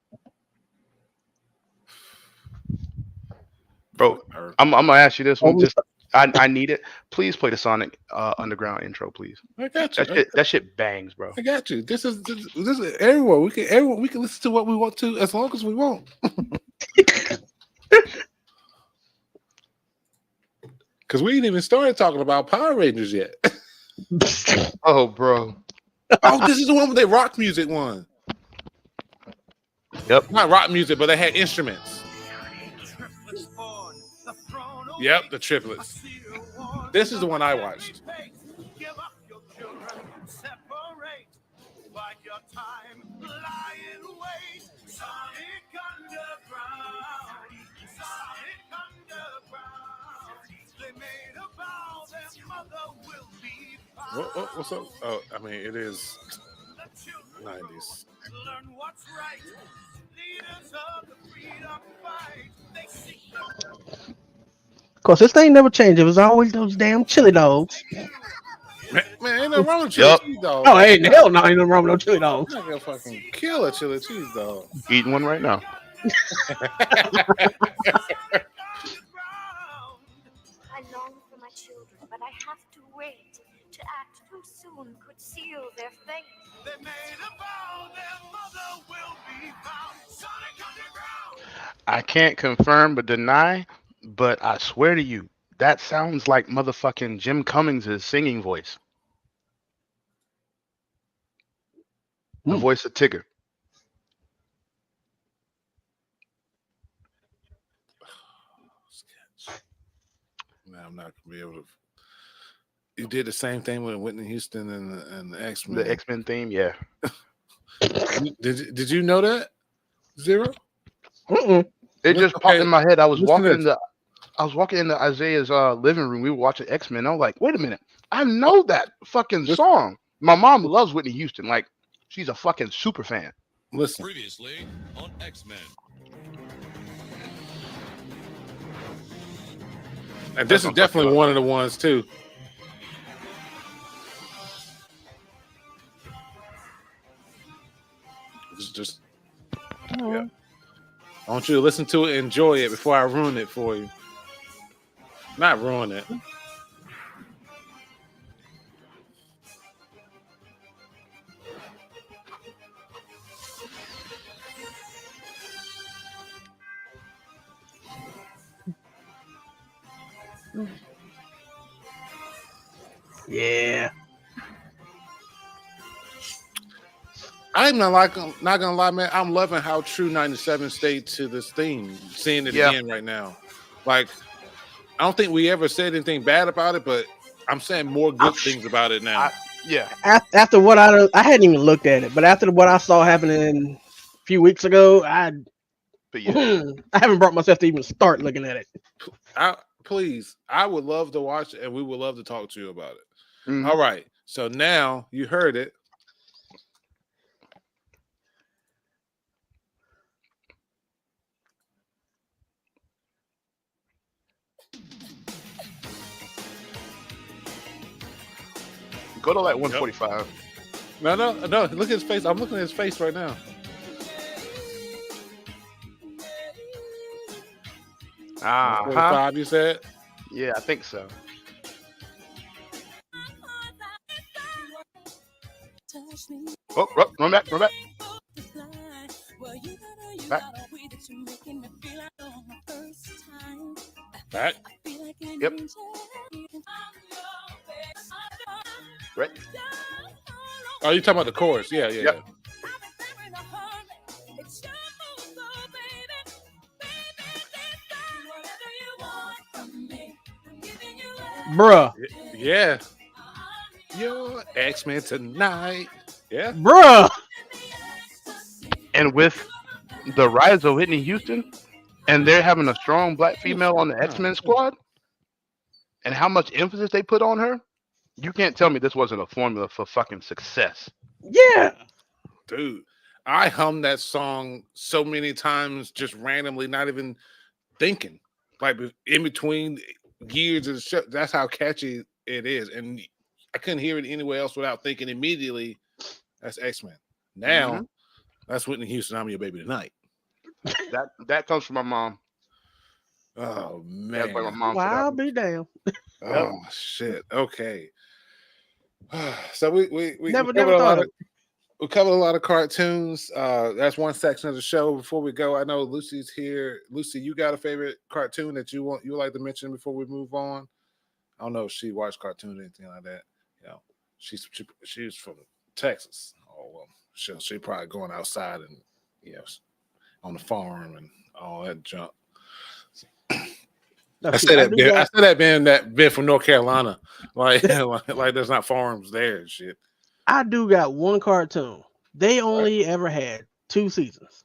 Bro, I'm gonna ask you this one. Just I need it. Please play the Sonic Underground intro, please. I got you. That shit bangs, bro. I got you. This is everywhere. We can listen to what we want to as long as we want. Because we ain't even started talking about Power Rangers yet. Oh, bro. Oh, this is the one with the rock music one. Yep. Not rock music, but they had instruments. Yep, the triplets. This is the one I watched. Give up your children, separate. Bide your time, lie in wait. Sonic Underground, Sonic Underground. They made a vow their mother will be found. What's up? Oh, I mean, it is The children 90s. learn what's right. Leaders of the freedom fight. They seek the Of course, this thing never changed. It was always those damn chili dogs. Man, ain't no wrong with chili Yup. cheese dog. Oh, ain't hell no, ain't nothing wrong with no chili dogs. I'm not gonna fucking kill a chili cheese dog. Eating one right now. I long for my children, but I have to wait. To act too soon could seal their fate. They made a vow their mother will be found. Sonic Underground. I can't confirm but deny, but I swear to you, that sounds like motherfucking Jim Cummings' singing voice. The voice of Tigger. No, I'm not gonna be able to. You did the same thing with Whitney Houston and the X-Men. The X-Men theme, yeah. Did you know that? Zero? Mm-mm. It just popped in my head. I was Listen to walking into Isaiah's living room. We were watching X-Men. I was like, wait a minute. I know that fucking song. My mom loves Whitney Houston. Like, she's a fucking super fan. Listen. Previously on X-Men. And this is definitely one of the ones too. It's just, yeah. I want you to listen to it and enjoy it before I ruin it for you. Not ruin it. Yeah. I'm not gonna lie, man. I'm loving how true 97 stayed to this theme. Seeing it again right now. Like, I don't think we ever said anything bad about it, but I'm saying more good things about it now. Yeah. After what I hadn't even looked at it, but after what I saw happening a few weeks ago, I haven't brought myself to even start looking at it. Please, I would love to watch it, and we would love to talk to you about it. Mm-hmm. All right, so now you heard it. Go to like 145. No. Look at his face. I'm looking at his face right now. Ah, 145, you said? Yeah, I think so. Oh, run back. Back. Yep. Right. Oh, you talking about the chorus? Yeah. Yep. Bruh. Yeah. Your X-Men tonight. Yeah. Bruh. And with the rise of Whitney Houston, and they're having a strong black female on the X-Men squad, and how much emphasis they put on her, you can't tell me this wasn't a formula for fucking success. Yeah. Dude, I hummed that song so many times just randomly, not even thinking. Like in between years of the show. That's how catchy it is. And I couldn't hear it anywhere else without thinking immediately, that's X-Men. Now, that's Whitney Houston, I'm Your Baby Tonight. That comes from my mom. Oh, man. That's why my mom Well, said that. I'll be damn. Oh, shit. Okay. So we Never covered a thought lot of of we covered a lot of cartoons. That's one section of the show. Before we go, I know Lucy's here. Lucy, you got a favorite cartoon that you would like to mention before we move on? I don't know if she watched cartoons or anything like that. You know, she's from Texas. Oh well, she probably going outside and on the farm and all that junk. No, I shit, said do that being from North Carolina, like there's not farms there and shit. I do got one cartoon. They only ever had 2 seasons.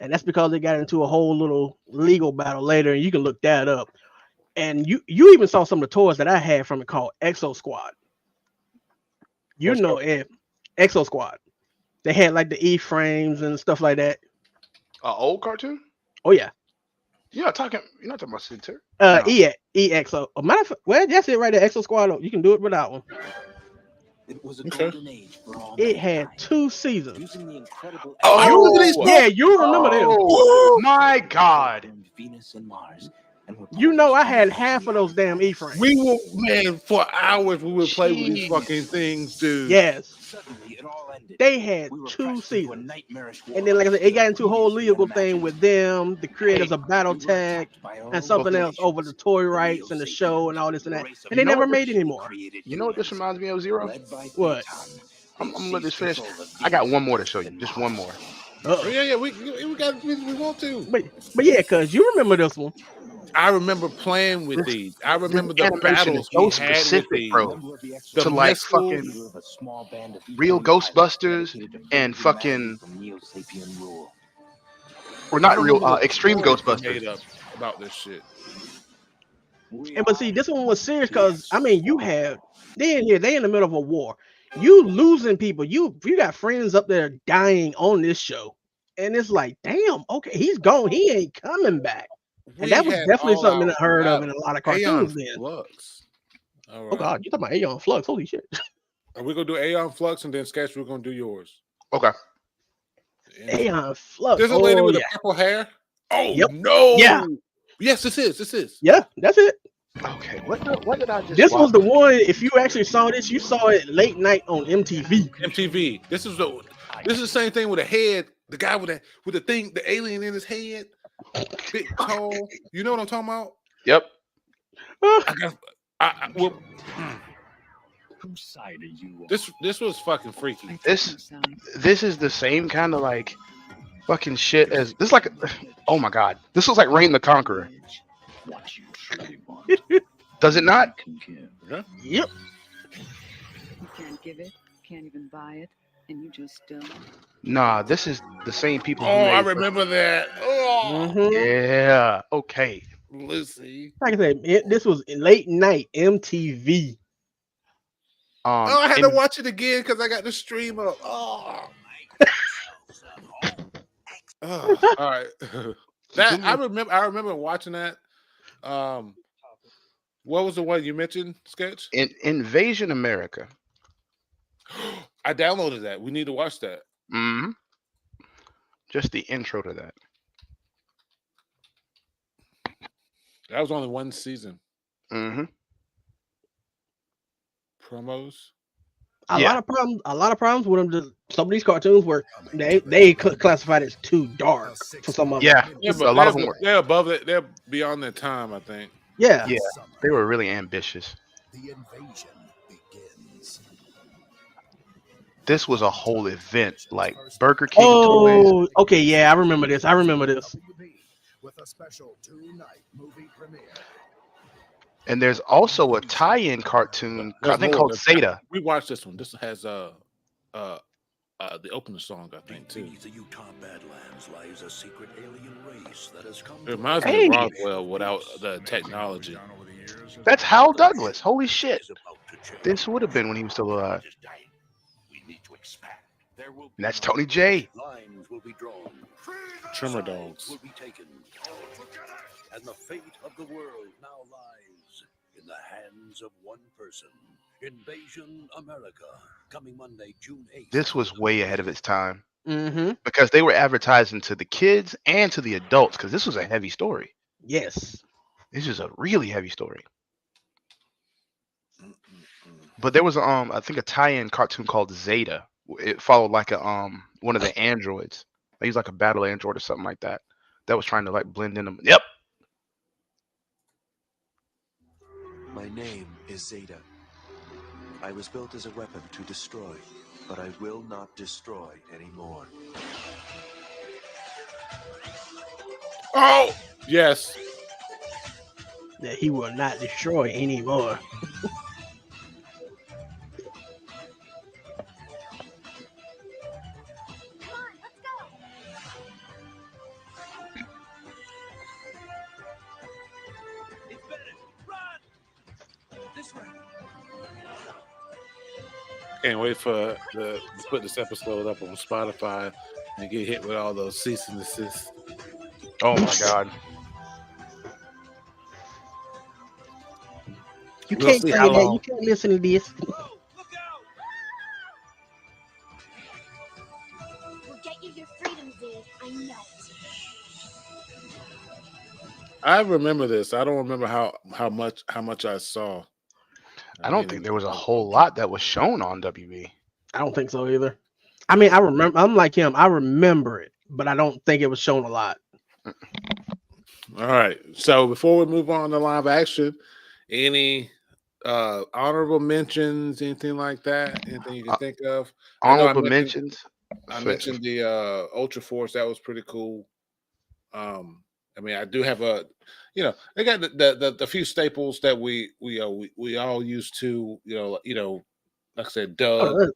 And that's because they got into a whole little legal battle later, and you can look that up. And you even saw some of the toys that I had from it called Exo Squad. Exo Squad. They had like the E-frames and stuff like that. An old cartoon? Oh yeah. You're not talking about Center. EXO. Matter of fact, well, that's it right there. Exo Squad. You can do it without one. It was a golden age for all It had 2 seasons. using the incredible You remember them. Oh my God. Venus and Mars. I had half of those damn E-frames. We will, for hours we would play with these fucking things, dude. Yes. Suddenly, it all ended. They had 2 seasons. And then, like I said, it got into a whole legal thing with them, the creators of Battletech, and something else over the toy rights and the show and all this and that. And they never made it anymore. You know what this reminds me of, Zero? What? I'm gonna let this finish. I got one more to show you. Just one more. Yeah, we want to. But yeah, cuz you remember this one. I remember playing with these. I remember the animation battles is so we had specific, with these. bro. The To like missiles. fucking real Ghostbusters and fucking, or not real extreme Ghostbusters. Made up about this shit. And but see, this one was serious because they in the middle of a war. You losing people. You got friends up there dying on this show, and it's like, damn, okay, he's gone. He ain't coming back. And that was definitely something I heard of in a lot of cartoons then. Flux. All right. Oh God, you talking about Aeon Flux? Holy shit! And we're gonna do Aeon Flux, and then Sketch, we're gonna do yours. Okay. Aeon Flux. There's a lady with the purple hair. Oh no! Yeah. Yes, this is. Yeah, that's it. Okay. What did I just? This watch? was the one. If you actually saw this, you saw it late night on MTV. MTV. This is the same thing with a head. The guy with the thing, the alien in his head, big tall. You know what I'm talking about? Yep. Whose side are you on? This was fucking freaky. This is the same kind of like fucking shit as this. Like, oh my God, this was like Reign the Conqueror. What you truly want. Does it not? Yeah. Yep. You can't give it, can't even buy it, and you just don't. Nah, this is the same people. Oh, I remember that. Oh, yeah. Okay. Lucy. Like I said, this was late night MTV. I had to watch it again because I got the stream up. Oh. All right. That I remember watching that. What was the one you mentioned, Sketch? Invasion America. I downloaded that. We need to watch that. Mm-hmm. Just the intro to that. That was only one season. Mm-hmm. Promos. A lot of problems with them. Some of these cartoons were they classified as too dark for some of them. Yeah, but a lot of them were. They're above it. They're beyond their time, I think. Yeah. They were really ambitious. The invasion begins. This was a whole event, like Burger King Oh, toys. okay, yeah, I remember this. With a special 2-night movie premiere. And there's also a tie-in cartoon, I think called Zeta. We watched this one. This has the opening song, I think, too. Beneath the Utah Badlands lies a secret alien race that has come. It reminds me of Roswell without the technology. That's Hal Douglas. Holy shit! This would have been when he was still alive. And that's Tony J. Lines will be drawn. Trimmer dogs. Will be taken. And the fate of the world now lies in the hands of one person. Invasion America, coming Monday, June 8th. This was way ahead of its time. Mm-hmm. Because they were advertising to the kids and to the adults, because this was a heavy story. Yes. This is a really heavy story. But there was I think a tie-in cartoon called Zeta. It followed like a one of the androids. He was like a battle android or something like that. That was trying to like blend in them. Yep. My name is Zeta. I was built as a weapon to destroy, but I will not destroy anymore. Oh, yes. That he will not destroy anymore. Can't wait for to put this episode up on Spotify and get hit with all those cease and desist. Oh my god. You can't say that. You can't listen to this. We'll get you your freedom, Zed. I know it. I remember this. I don't remember how much I saw. I don't think there was a whole lot that was shown on WB. I don't think so either. I mean, I remember. I'm like him. I remember it, but I don't think it was shown a lot. All right. So before we move on to live action, any honorable mentions, anything like that? Anything you can think of? Honorable mentions. I mentioned the Ultra Force. That was pretty cool. I mean, I do have a, they got the few staples that we all used to, like I said, Doug.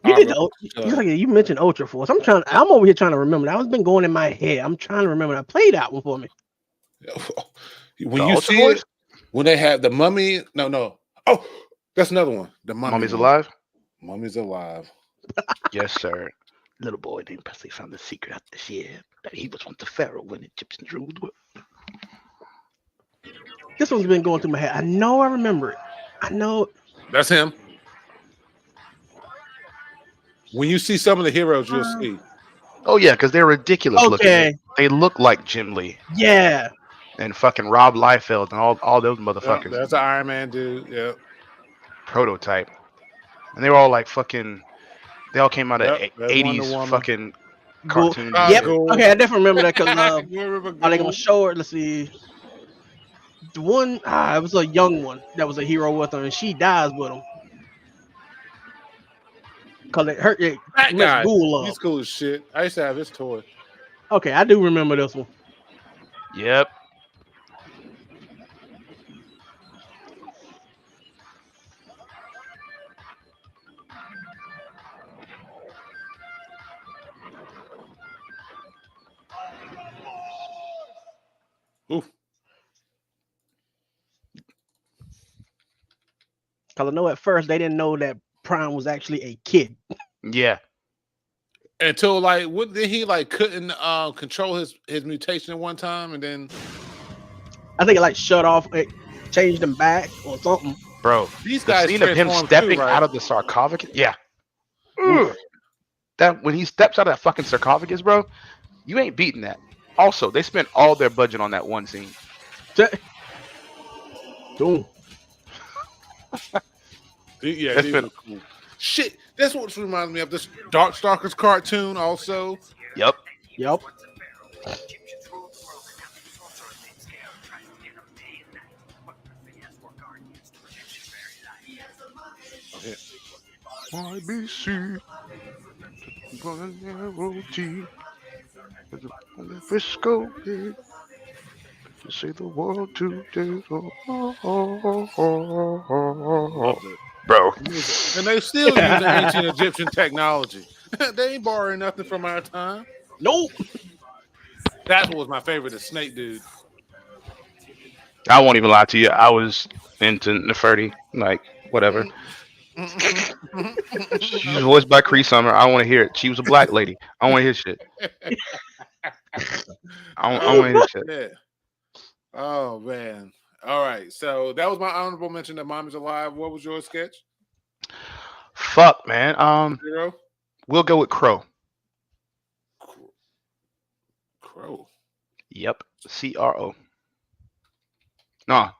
You mentioned Ultra Force. I'm over here trying to remember. That was been going in my head. I'm trying to remember. That. Play that one for me. When you see it, when they have the mummy, no. Oh, that's another one. The Mummy's alive. Mummy's alive. Yes, sir. Little boy named Presley found the secret out this year that he was once the pharaoh when the Egyptians ruled the world. This one's been going through my head. I know I remember it. I know. That's him. When you see some of the heroes, you'll see. Oh, yeah, because they're ridiculous looking. They look like Jim Lee. Yeah. And fucking Rob Liefeld and all those motherfuckers. That's an Iron Man dude. Yeah. Prototype. And they were all like fucking. They all came out of 80s fucking cartoons. Yep. Okay, I definitely remember that because are they gonna show it? Let's see. The one, it was a young one that was a hero with her, and she dies with him. Cause it hurt. That guy, he's cool as shit. I used to have his toy. Okay, I do remember this one. Yep. Oof. Cause I know at first they didn't know that Prime was actually a kid. Yeah. Until did he couldn't control his mutation at one time, and then I think it shut off, it changed him back or something. Bro, these guys scene of him stepping out of the sarcophagus. Yeah. That when he steps out of that fucking sarcophagus, bro, you ain't beating that. Also, they spent all their budget on that one scene. Boom. Yeah, cool. Shit, that's what reminds me of this Darkstalkers cartoon also. Yep. IBC Frisco. See the world today. Loved it. Bro. And they still using ancient Egyptian technology. They ain't borrowing nothing from our time. Nope. That's what was my favorite, the snake dude. I won't even lie to you. I was into Nefertiti, like whatever. She's voiced by Cree Summer. I don't want to hear it. She was a black lady. I don't want to hear shit. I don't want to hear shit. Yeah. Oh man. All right. So that was my honorable mention that Mommy's Alive. What was your sketch? Fuck, man. Zero? We'll go with Crow. Crow. Yep. CRO. No,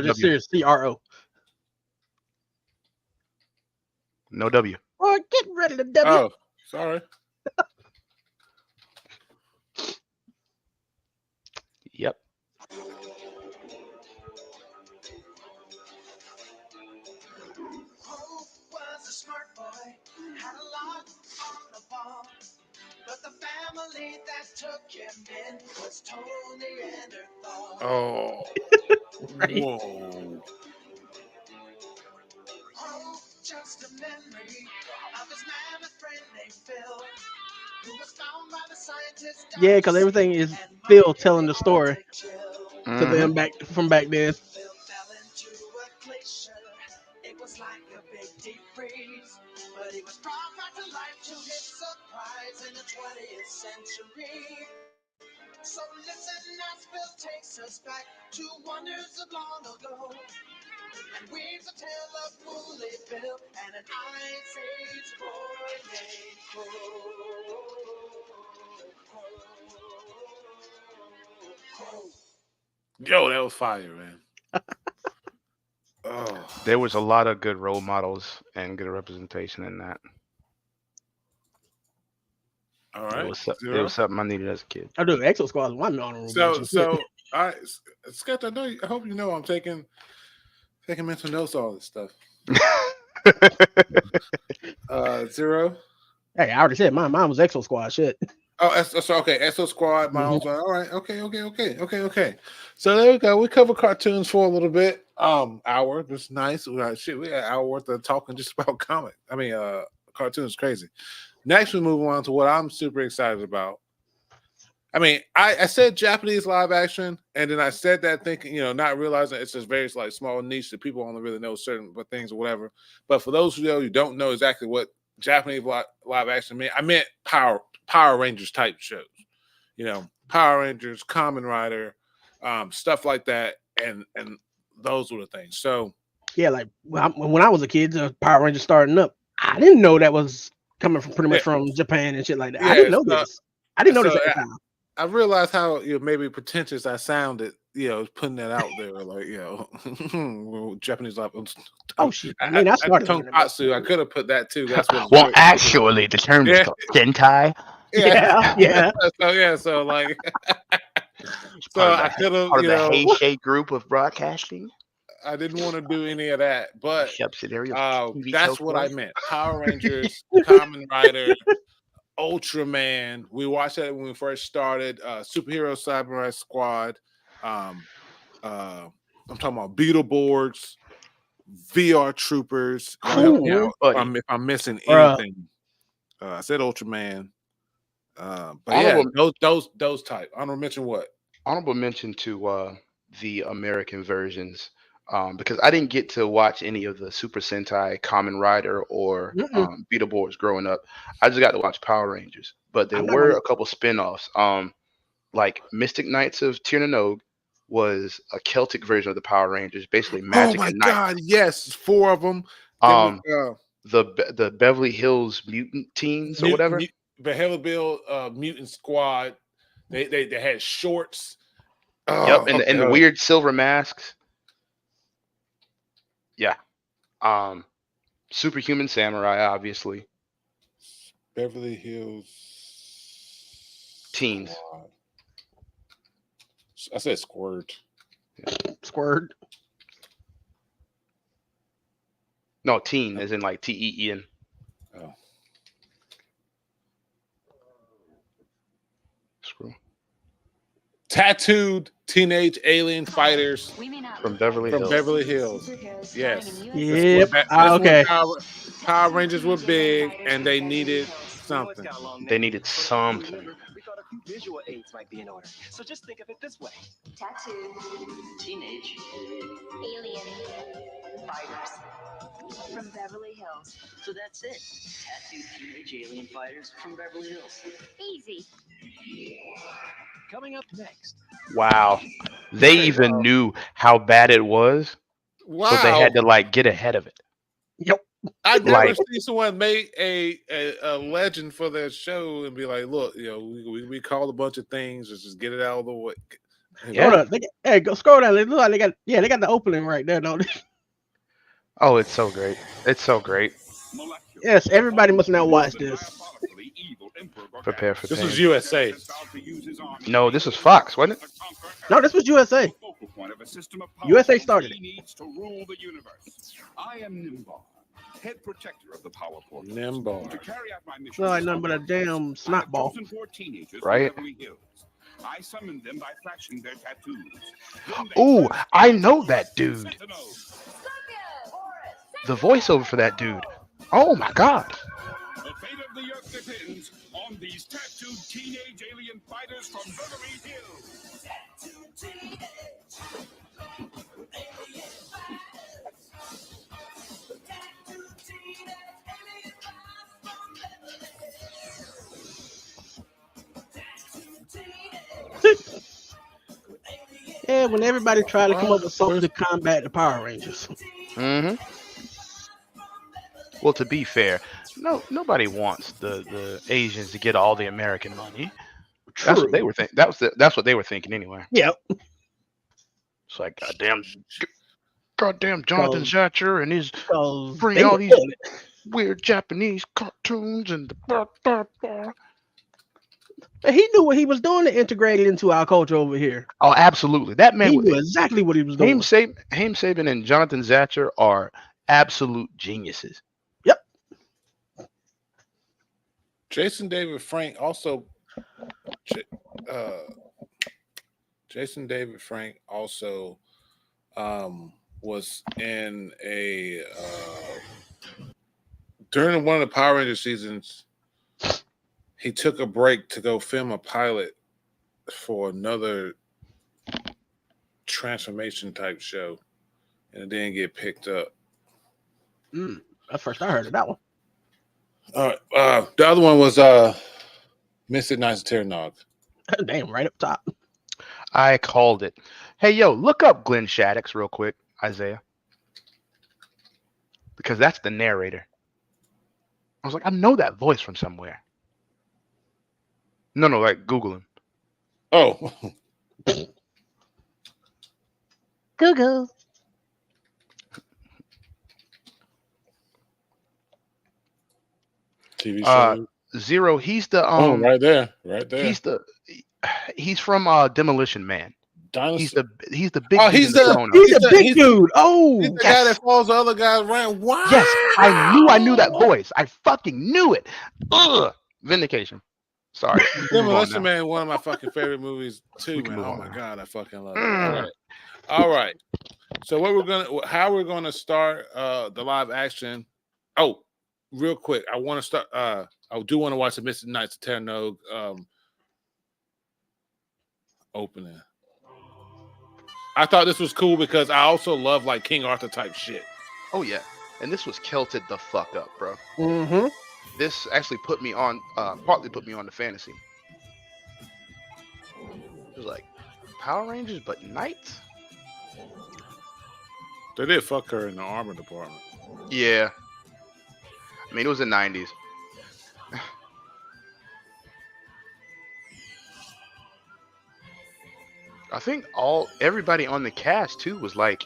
just serious. CRO. No W. Oh, get rid of the W. Oh, sorry. Yep. Was a smart boy, had a lot on the ball, but the family that took him in was totally Neanderthal. Oh. Right. Whoa. Oh, just a memory of his mammoth friend named Phil, who was found by the scientists. Yeah, because everything is Phil telling the story to them from back then. Phil fell into a glacier. It was like a big deep freeze, but he was brought back to life to his surprise in the 20th century. So listen as Phil takes us back to wonders of long ago, and weaves a tale of Woolly Bill and an Ice Age boy named Crow. Yo, that was fire, man. Oh. There was a lot of good role models and good representation in that. All right. It was something I needed as a kid. I do. Exo Squad is one honorable mention. So, all right, Scott. I hope you know I'm taking mental notes on all this stuff. Zero. Hey, I already said mine. Mine was Exo Squad. Shit. Oh, so okay. Exo Squad. Mine was all right. Okay. So there we go. We covered cartoons for a little bit. Hour. That's nice. We got an hour worth of talking just about cartoons. Crazy. Next, we move on to what I'm super excited about. I mean, I said Japanese live action, and then I said that thinking, not realizing it's just very like small niche that people only really know certain things or whatever. But for those who don't know exactly what Japanese live action meant, I meant Power Rangers type shows. Power Rangers, Kamen Rider, stuff like that, and those were the things. So yeah, like when I was a kid, the Power Rangers starting up, I didn't know that was coming from pretty much from Japan and shit like that. I didn't know this. I didn't know this at the time. I realized how maybe pretentious I sounded, putting that out there, like Japanese live. Oh shit! I mean, I started Tonkatsu. I could have put that too. That's what. Well, actually, the term is called Sentai. Yeah. So like, so I could have, part of the Heisei group of broadcasting. I didn't want to do any of that, but subsidiary. That's what I meant. Power Rangers, Kamen Rider, Ultraman. We watched that when we first started. Superhero Samurai Squad. I'm talking about Beetleborgs, VR Troopers. If I'm missing anything, I said Ultraman. But those type. Honorable mention what? Honorable mention to the American versions. Because I didn't get to watch any of the Super Sentai, Kamen Rider, or Beetleborgs growing up. I just got to watch Power Rangers. But there were a couple spin-offs. Like Mystic Knights of Tir na nog was a Celtic version of the Power Rangers, basically magic and night. Oh my God, yes, 4 of them. The Beverly Hills Mutant Teens or whatever. Beverly Hills Mutant Squad. They had shorts. Yep, and the weird silver masks. Yeah. Superhuman Samurai, obviously. Beverly Hills Teens. I said Squirt. Yeah. Squirt. No, teen, as in like TEEN. Oh. Screw. Tattooed teenage alien fighters From Beverly from Hills. Beverly Hills. Yes. Yep. That's Okay. when Power Rangers were big and they needed something. They needed something. We thought a few visual aids might be in order. So just think of it this way. Tattoo. Teenage Alien. fighters. From Beverly Hills. So that's it. Tattooed teenage alien fighters from Beverly Hills. Easy. Coming up next. Wow. They even knew how bad it was. Wow. So they had to like get ahead of it. Yep. I've never Like- seen someone make a legend for their show and be like, look, we called a bunch of things, let's just get it out of the way. Hold on. Hey, go scroll down. It look like they got the opening right there, don't they? Oh, it's so great. It's so great. Yes, everybody must now watch this. Prepare for This pain. was USA. No, this was Fox, wasn't it? No, this was USA. USA started it. Needs to rule the universe. I am Nimbar, head protector of the power portal. Nimbar. To carry out my mission, It's not like nothing but a damn snot ball. chosen 4 teenagers Right. from Beverly Hills. I summoned them by flashing their tattoos. Ooh, I know that dude. The voiceover for that dude. Oh my god. The fate of the Earth depends on these tattooed teenage alien fighters from Beverly Hills. Tattooed teenage alien Yeah, when everybody tried to come up with something to combat the Power Rangers. Mm-hmm. Well, to be fair, nobody wants the Asians to get all the American money. That's what they were thinking. That's what they were thinking anyway. Yep. It's like goddamn Jonathan Zatcher and his bring they all were these doing weird Japanese cartoons and He knew what he was doing to integrate it into our culture over here. Oh, absolutely. That man He knew exactly what he was doing. Haim Saban and Jonathan Zatcher are absolute geniuses. Jason David Frank also Jason David Frank also was in a during one of the Power Rangers seasons. He took a break to go film a pilot for another transformation type show, and it didn't get picked up. That's first I heard of that one. The other one was Mystic Knights of Terranog. Damn, right up top. I called it. Hey, yo, look up Glenn Shaddix real quick, Isaiah. Because that's the narrator. I was like, I know that voice from somewhere. No, like Google him. Oh. Google. TV show. Zero. He's the right there. He's from Demolition Man. Dinosaur. He's the big. He's the big dude. Oh, he's the guy that follows the other guys around. Wow. Yes, I knew that voice. I fucking knew it. Ugh. Vindication. Sorry. Demolition Man, one of my fucking favorite movies too, man. Oh my god, I fucking love it. All right. So how we're gonna start the live action? Oh, real quick, I want to start. I do want to watch the Mystic Knights of Terranog opening. I thought this was cool because I also love like King Arthur type shit. Oh yeah, and this was kelted the fuck up, bro. Mm-hmm. This actually put me on, partly put me on the fantasy. It was like Power Rangers, but knights. They did fuck her in the armor department. Yeah, I mean it was the '90s. I think everybody on the cast too was like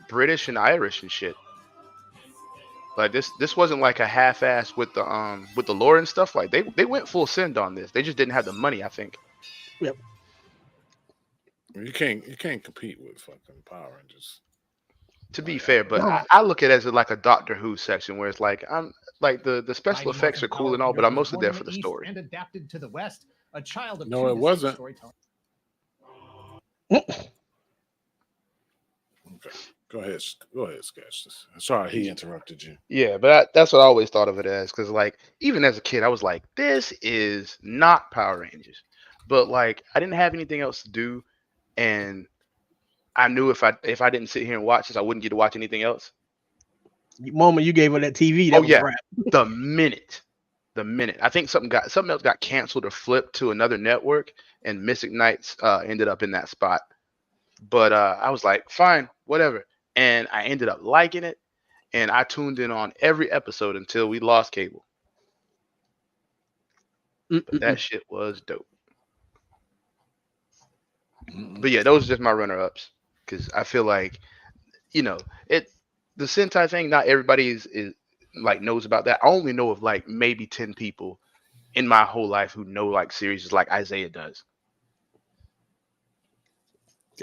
British and Irish and shit. Like this wasn't like a half-ass with the lore and stuff. Like they went full send on this. They just didn't have the money, I think. Yep. You can't compete with fucking Power Rangers. To be fair, but I look at it as like a Doctor Who section where it's like I'm like the special effects are cool and all, but I'm mostly there for the story. And adapted to the West, a child of No, it wasn't. Go ahead, Sketch. Sorry, he interrupted you. Yeah, but that's what I always thought of it as, because like even as a kid, I was like, this is not Power Rangers, but like I didn't have anything else to do, and I knew if I didn't sit here and watch this, I wouldn't get to watch anything else. The moment you gave her that TV, that was a wrap. the minute I think something else got canceled or flipped to another network, and Mystic Knights ended up in that spot. But I was like, fine, whatever. And I ended up liking it, and I tuned in on every episode until we lost cable. But that shit was dope. But yeah, those are just my runner-ups, because I feel like, the Sentai thing, not everybody is like knows about that. I only know of like maybe 10 people in my whole life who know like series like Isaiah does.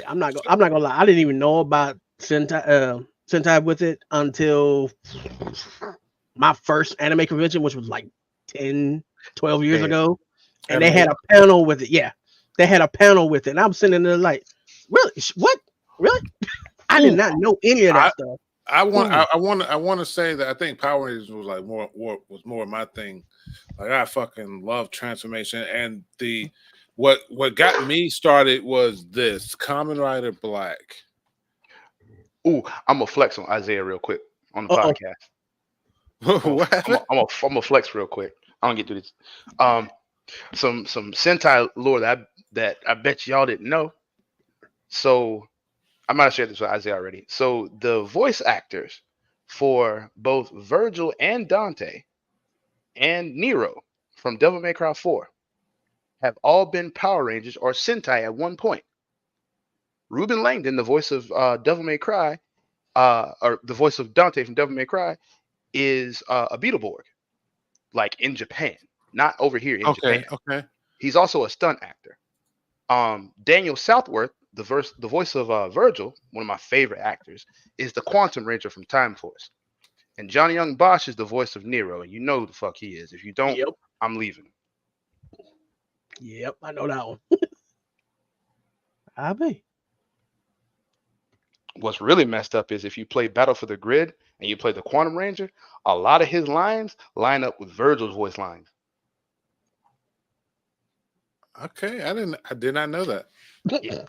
I'm not gonna lie. I didn't even know about Sentai with it until my first anime convention, which was like 10, 12 years ago. And they had a panel with it. Yeah. They had a panel with it. And I'm sitting there like, really? What? Really? I did not know any of that stuff. I want to say that I think Power Rangers was like more my thing. Like I fucking love transformation, and what got me started was this Kamen Rider Black. Ooh, I'm gonna flex on Isaiah real quick on the podcast. What? I'm gonna flex real quick. I don't get through this. Some Sentai lore that I bet y'all didn't know. So I might have shared this with Isaiah already. So the voice actors for both Virgil and Dante and Nero from Devil May Cry 4 have all been Power Rangers or Sentai at one point. Ruben Langdon, the voice of Devil May Cry, or the voice of Dante from Devil May Cry, is a Beetleborg, like in Japan, not over here in Japan. Okay. He's also a stunt actor. Daniel Southworth, the voice of Virgil, one of my favorite actors, is the Quantum Ranger from Time Force. And Johnny Young Bosch is the voice of Nero, and you know who the fuck he is. If you don't, I'm leaving. Yep, I know that one. I be. What's really messed up is if you play Battle for the Grid and you play the Quantum Ranger, a lot of his lines line up with Virgil's voice lines. Okay, I did not know that. Yeah.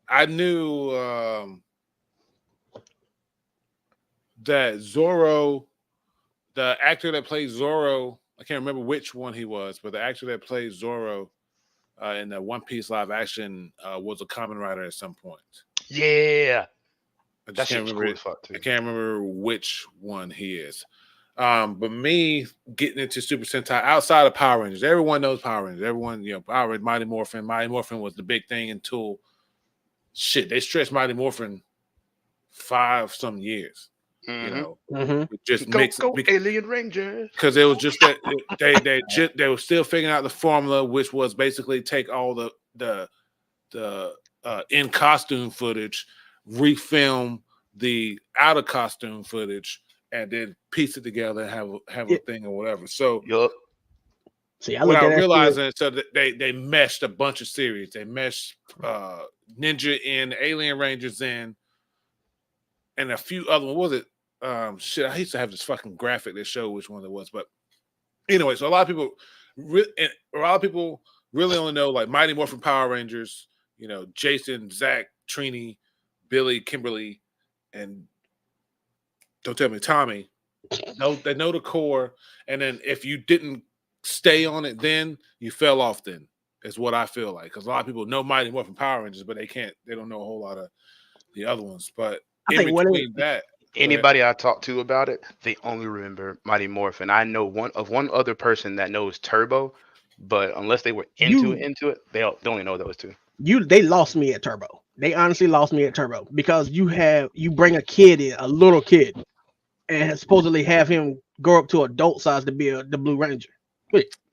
I knew that Zorro, the actor that plays Zorro, I can't remember which one he was, but the actor that plays Zorro in the One Piece live action was a Kamen Rider at some point. Yeah. I just can't remember. I can't remember which one he is. But me getting into Super Sentai outside of Power Rangers, everyone knows Power Rangers. Everyone, Power Rangers, Mighty Morphin. Mighty Morphin was the big thing until they stretched Mighty Morphin 5-some years. Just go Alien Rangers, because it was just that they were still figuring out the formula, which was basically take all the in costume footage, refilm the out of costume footage, and then piece it together and have a thing or whatever. So See, without realizing, so that they meshed a bunch of series. They meshed Ninja in, Alien Rangers in, and a few other ones. Was it? I used to have this fucking graphic that showed which one it was. But anyway, so a lot of people really only know like Mighty Morphin Power Rangers. Jason, Zach, Trini, Billy, Kimberly, and don't tell me Tommy. They know the core, and then if you didn't stay on it, then you fell off. Then is what I feel like, because a lot of people know Mighty Morphin Power Rangers, but they don't know a whole lot of the other ones. But anybody I talk to about it, they only remember Mighty Morphin. I know one other person that knows Turbo, but unless they were into it, they only know those two. They lost me at Turbo. They honestly lost me at Turbo, because you bring a kid in, a little kid, and supposedly have him grow up to adult size to be the Blue Ranger.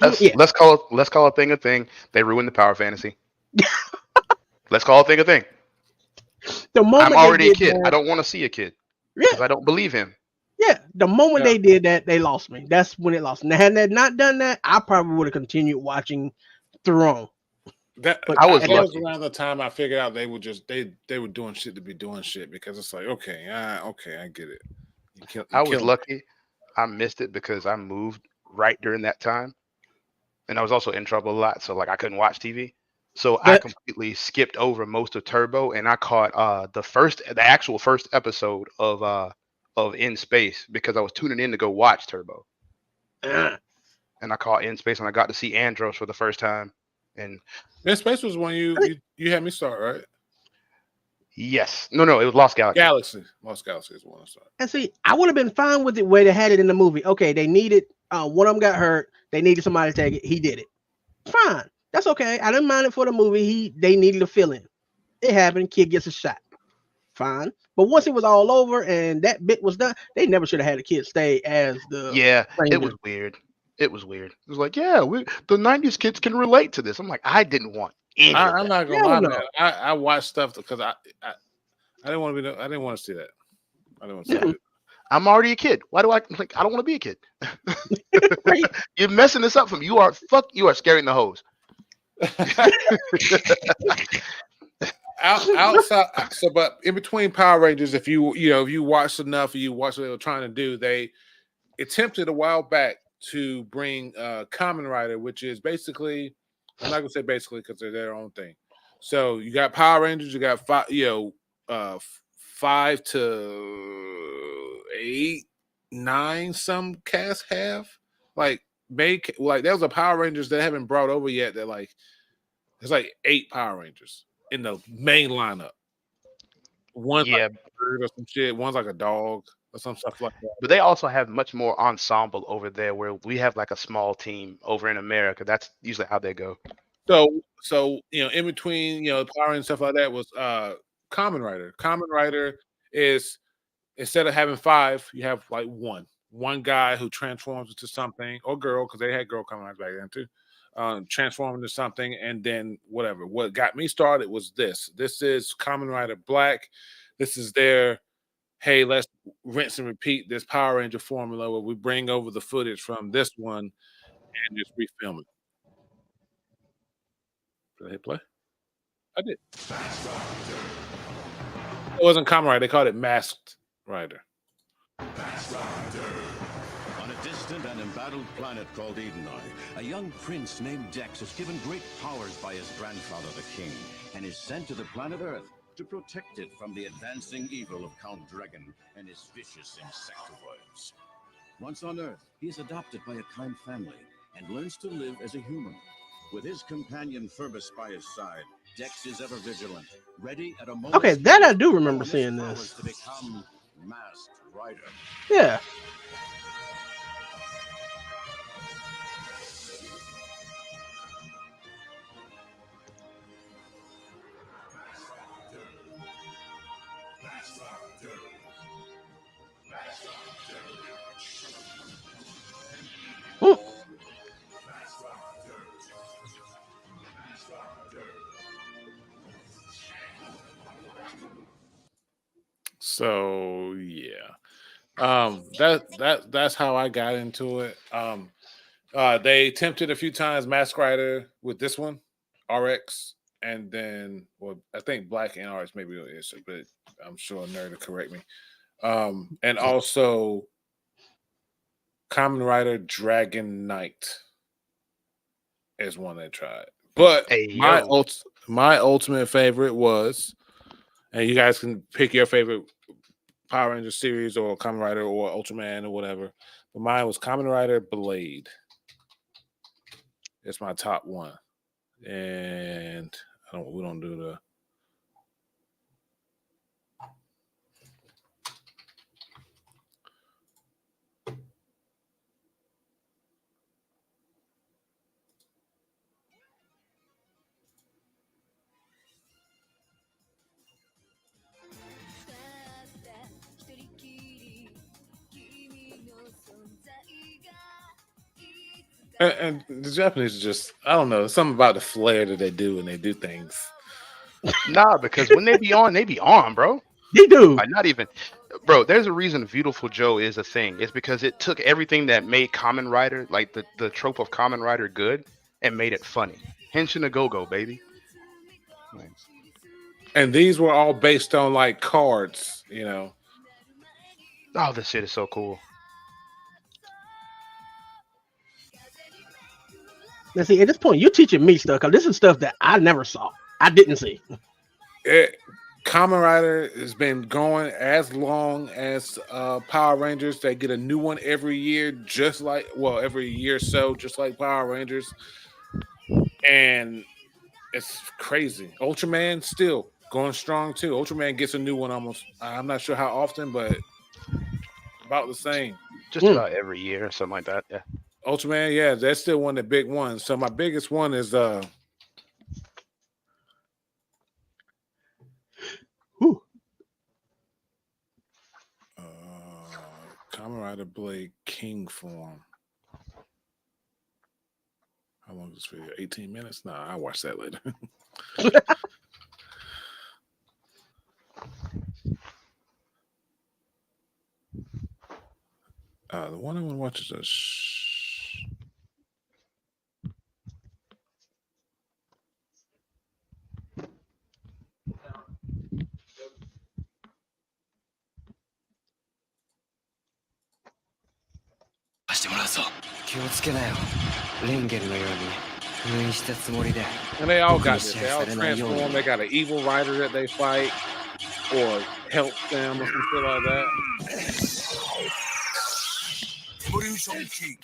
Let's call a thing a thing. They ruined the power fantasy. Let's call a thing a thing. I'm already a kid. I don't want to see a kid because I don't believe him. Yeah, the moment they did that, they lost me. That's when it lost me. Now, had they not done that, I probably would have continued watching Throne. That But I was that lucky. was around the time I figured out they were just they were doing shit to be doing shit because it's like okay, I get it. I was lucky. I missed it because I moved right during that time, and I was also in trouble a lot, so like I couldn't watch TV. So I But completely skipped over most of Turbo, and I caught the actual first episode of In Space because I was tuning in to go watch Turbo, and I caught In Space, and I got to see Andros for the first time. And In Space was when you had me start, right? yes, no, it was Lost Galaxy. Lost Galaxy is one I started. and see, I would have been fine with it where they had it in the movie. Okay, they needed one of them got hurt. They needed somebody to take it. He did it. Fine, that's okay. I didn't mind it for the movie. They needed a fill in. It happened. Kid gets a shot. Fine. But once it was all over and that bit was done, they never should have had the kid stay as the Yeah, Ranger. it was weird. It was weird. It was like, yeah, the '90s kids can relate to this. I'm like, I didn't want any of I'm that. not gonna lie, man. I watched stuff because I didn't want to be. I didn't want to see that. I didn't want to see that. I'm already a kid. Why do I like? I don't want to be a kid. You're messing this up for me. You are scaring the hose. Outside, so but in between Power Rangers, if you watched enough, you watched what they were trying to do. They attempted a while back to bring Kamen Rider, which is basically, I'm not gonna say basically because they're their own thing. So you got Power Rangers, you got 5 to 8, 9. Some casts have like there was a Power Rangers that haven't brought over yet. That like there's like 8 Power Rangers in the main lineup. One's like a bird or some shit. One's like a dog or some stuff like that. But they also have much more ensemble over there, where we have like a small team over in America. That's usually how they go. So in between Power and stuff like that was Kamen Rider. Kamen Rider is instead of having 5, you have like one guy who transforms into something, or girl, because they had girl Kamen Riders back then too. Transform into something, and then whatever. What got me started was this. This is Kamen Rider Black. This is their, hey, let's rinse and repeat this Power Ranger formula where we bring over the footage from this one and just refilm it. Did I hit play? I did. It wasn't Kamen Rider. They called it Masked Rider. On a distant and embattled planet called Edenoi, a young prince named Dex is given great powers by his grandfather, the king, and is sent to the planet Earth to protect it from the advancing evil of Count Dragon and his vicious insectoids. Once on Earth, he is adopted by a kind family and learns to live as a human. With his companion Phoebus by his side, Dex is ever vigilant, ready at a moment. Okay, that I do remember seeing this. To become Masked Rider. Yeah. So yeah, that's how I got into it. They attempted a few times Masked Rider with this one, RX, and then I think Black and RX maybe is, but I'm sure a nerd will correct me. And also Kamen Rider Dragon Knight is one they tried, but my ultimate favorite was. And you guys can pick your favorite Power Ranger series or Kamen Rider or Ultraman or whatever. But mine was Kamen Rider Blade. It's my top one. And we don't do the... And the Japanese are just, I don't know, something about the flair that they do when they do things. Nah, because when they be on, bro. They do. Like, not even, bro. There's a reason Beautiful Joe is a thing. It's because it took everything that made Kamen Rider, like the trope of Kamen Rider, good, and made it funny. Henshin a Go-Go, baby. And these were all based on like cards, you know. Oh, this shit is so cool. Now, see, at this point, you're teaching me stuff because this is stuff that I never saw. I didn't see. Kamen Rider has been going as long as Power Rangers. They get a new one every year, every year or so, just like Power Rangers. And it's crazy. Ultraman still going strong too. Ultraman gets a new one almost. I'm not sure how often, but about the same. Just about every year or something like that. Yeah. Ultraman, yeah, that's still one of the big ones. So my biggest one is Kamen Rider Blade King form. How long is this video? 18 minutes? Nah, I'll watch that later. The one I want to watch is and they all got this. They all transform. They got an evil rider that they fight or help them or some shit like that. Evolution King.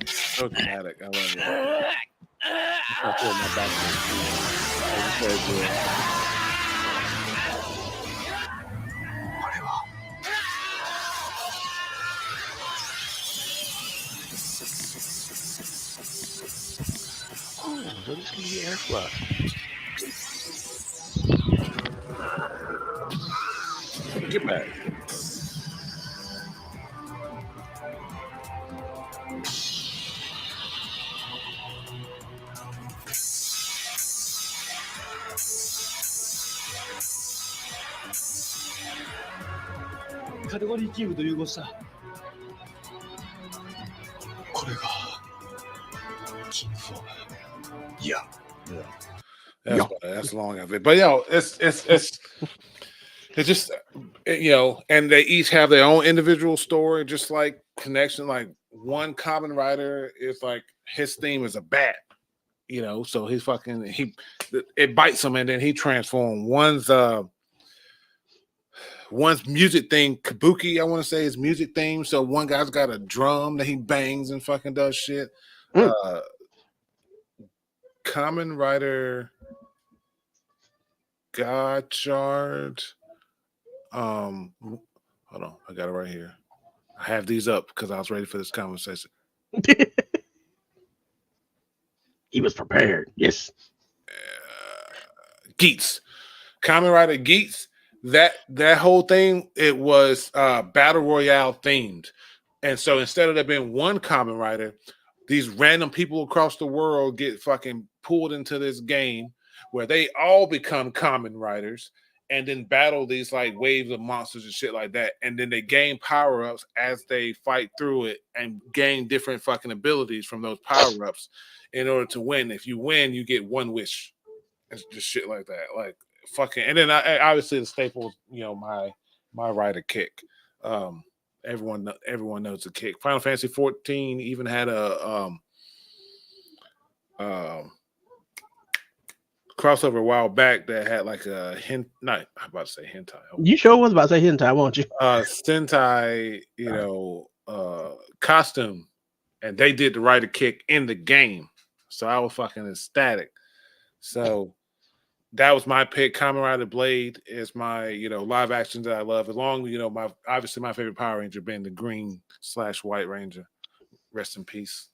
So dramatic. I love it. I feel my back. It's so good. Oh, so this can be air flush. Get back. 카테고리 キーブと融合した。これがキングフォーム。Yeah. That's long of it. But it's just and they each have their own individual story, just like connection. Like one Kamen Rider is like his theme is a bat, so it bites him and then he transforms. One's music theme, Kabuki, I want to say, is music theme. So one guy's got a drum that he bangs and fucking does shit. Kamen Rider Gotchard. Hold on, I got it right here. I have these up because I was ready for this conversation. He was prepared. Yes. Geats. Kamen Rider Geats. That whole thing, it was battle royale themed. And so instead of there being one Kamen Rider, these random people across the world get fucking pulled into this game where they all become Kamen Riders and then battle these like waves of monsters and shit like that. And then they gain power-ups as they fight through it and gain different fucking abilities from those power-ups in order to win. If you win, you get one wish. It's just shit like that. Like fucking, and then I obviously the staple, my rider kick. Everyone knows the kick. Final Fantasy 14 even had a crossover a while back that had like a I'm about to say hentai. You sure was about to say hentai, won't you? Sentai, costume, and they did the rider kick in the game. So I was fucking ecstatic. So that was my pick. Kamen Rider Blade is my, live action that I love. Along, obviously my favorite Power Ranger being the green/white Ranger. Rest in peace.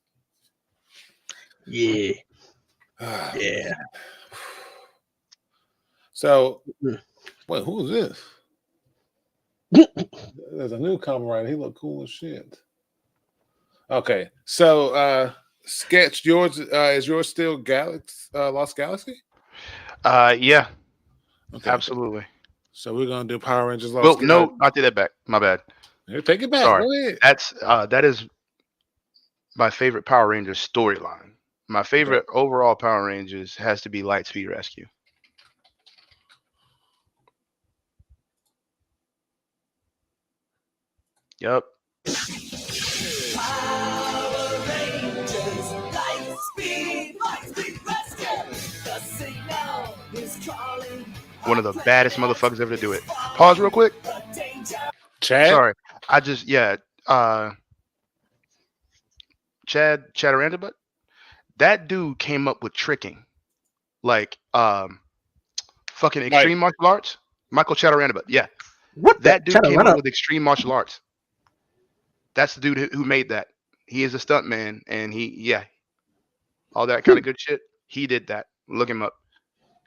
Yeah. Yeah. So, wait, who is this? There's a new Kamen Rider. He look cool as shit. Okay, so Sketch, yours is yours still Lost Galaxy? Yeah. Okay. Absolutely. So we're gonna do Power Rangers Lost Well, Galaxy. no, I take that back. My bad. Here, take it back. Sorry. Go ahead. That is my favorite Power Rangers storyline. My favorite overall Power Rangers has to be Lightspeed Rescue. Yep. One of the baddest motherfuckers ever to do it. Pause real quick. Chad? Sorry. I just Chad Chaturantibut. That dude came up with tricking. Like fucking extreme martial arts. Michael Chaturantibut. Yeah. What that dude came up with extreme martial arts. That's the dude who made that. He is a stunt man, and all that kind of good shit. He did that. Look him up.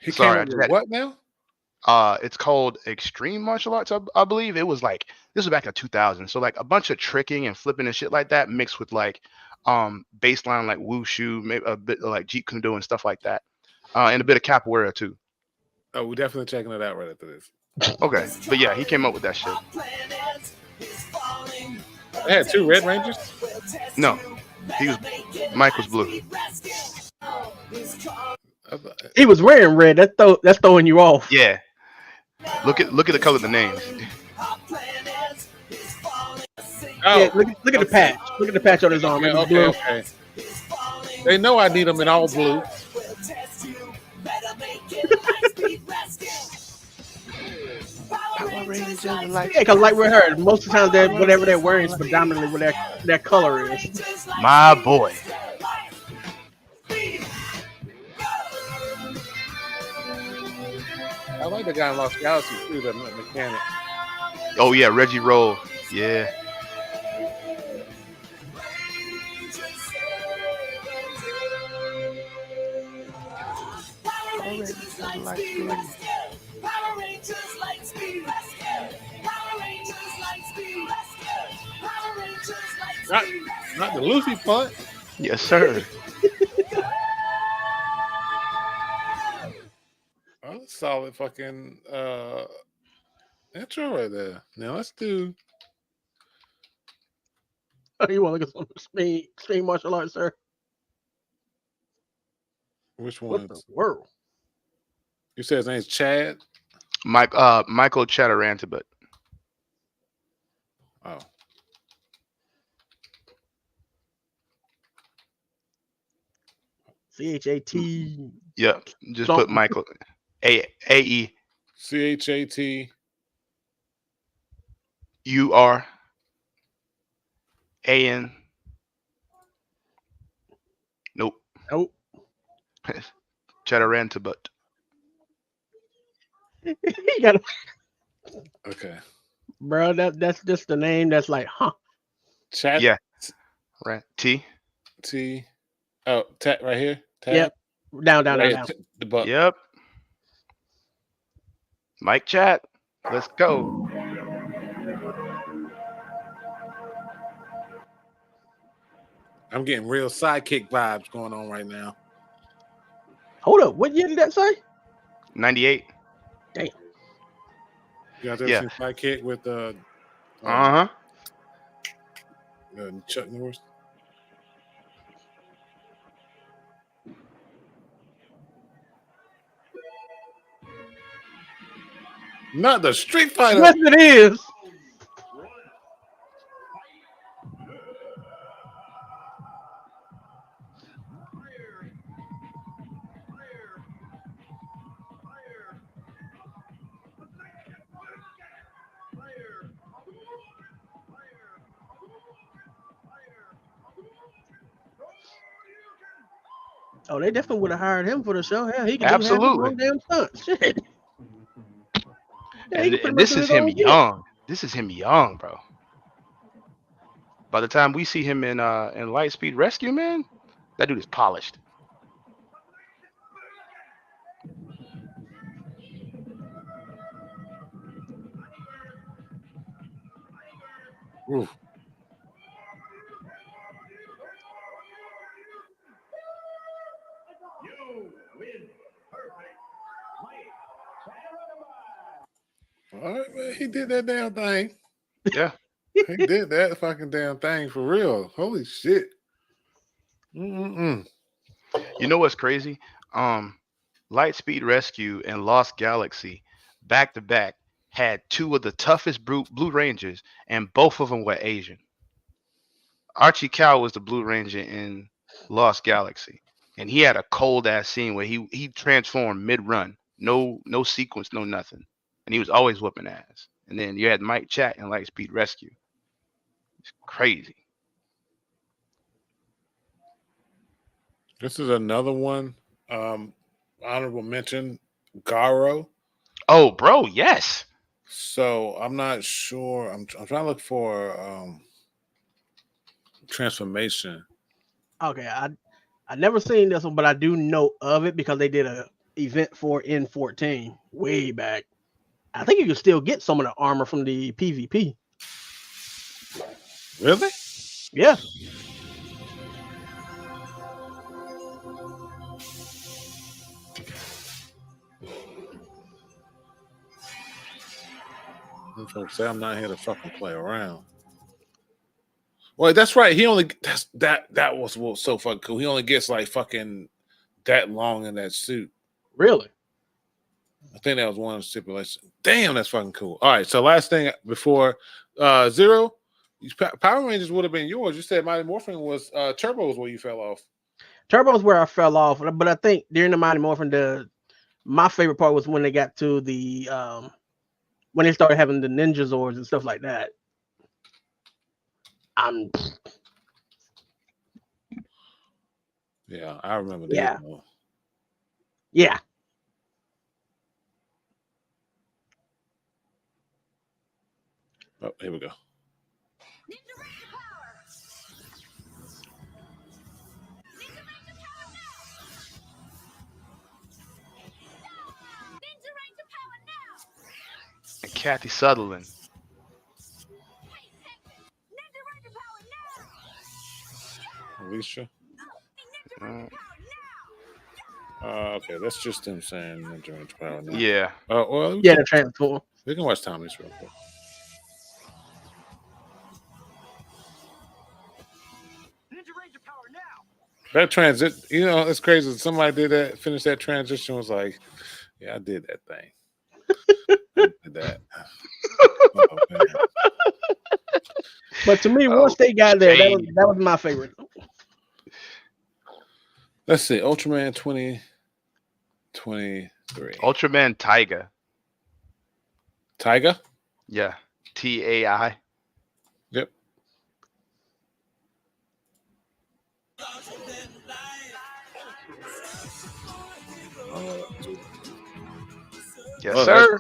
He came up with what now? It's called extreme martial arts, I believe. It was like this was back in 2000. So like a bunch of tricking and flipping and shit like that, mixed with like baseline like wushu, maybe a bit of like Jeet Kune Do and stuff like that, and a bit of capoeira too. Oh, we're definitely checking it out right after this. Okay, but yeah, he came up with that shit. They had 2 Red Rangers? No, Mike was blue. He was wearing red. That's throwing you off. Yeah. Look at the color of the names. Yeah, look at the patch. Look at the patch on his arm. Okay. They know I need them in all blue. Yeah, because like we heard, most of the time that whatever they're wearing is predominantly what their color is. My boy. I like the guy in Lost Galaxy too, the mechanic. Oh yeah, Reggie Roll. Yeah. Not the Lucy punt. Yes, sir. Oh, solid fucking intro right there. Now let's do. Oh, you want to look at some extreme martial arts, sir? Which What one? the world? You said his name's Chad? Michael Chaturantibut. Oh. CHAT. Yep. Just put Michael. A-E. CHAT. U-R-A-N. Nope. Chaturantibut. He got Okay. Bro, that's just the name that's like, huh? Chat. Yeah. Right. T. Oh, tat right here. Tab. Yep. Down. The butt. Yep. Mike Chat. Let's go. I'm getting real sidekick vibes going on right now. Hold up. What year did that say? 98. Damn. You guys ever seen Sidekick with Chuck Norris? Not the Street Fighter. Yes, it is. Oh, they definitely would have hired him for the show. Hell, he can do half his own damn stunts. Shit. Yeah, And this is him young. This is him young, bro. By the time we see him in Lightspeed Rescue, man, that dude is polished. Ooh. All right, man. He did that damn thing. Yeah. He did that fucking damn thing for real. Holy shit. Mm-mm. You know what's crazy? Lightspeed Rescue and Lost Galaxy back to back had two of the toughest Blue Rangers, and both of them were Asian. Archie Cow was the Blue Ranger in Lost Galaxy, and he had a cold ass scene where he transformed mid run, no sequence, no nothing, and he was always whooping ass. And then you had Mike Chat in Lightspeed Rescue. It's crazy. This is another one. Honorable mention, Garo. Oh, bro, yes. So I'm not sure. I'm trying to look for transformation. Okay, I never seen this one, but I do know of it because they did a event for N14 way back. I think you can still get some of the armor from the PvP. Really? Yeah. I'm trying to say I'm not here to fucking play around. Well, that's right. He only that was so fucking cool. He only gets like fucking that long in that suit. Really? I think that was one of the stipulations. Damn, that's fucking cool. All right, so last thing before Zero, Power Rangers would have been yours. You said Mighty Morphin was Turbo's where you fell off. Turbo's where I fell off, but I think during the Mighty Morphin, my favorite part was when they got to the when they started having the Ninja Zords and stuff like that. Yeah, I remember that. Yeah. Yeah. Oh, here we go. And Kathy Sutherland. Alicia. Okay, that's just him saying Ninja Ranger Power now. Yeah. Well, yeah, the transform. We can watch Tommy's real quick. That transit, you know, it's crazy. Somebody did that, finished that transition, was like, yeah, I did that thing. I did that. But to me, once they got there, that was my favorite. Let's see, Ultraman 2023. Ultraman Taiga. Taiga? Yeah. TAI. Yep. Yes, sir.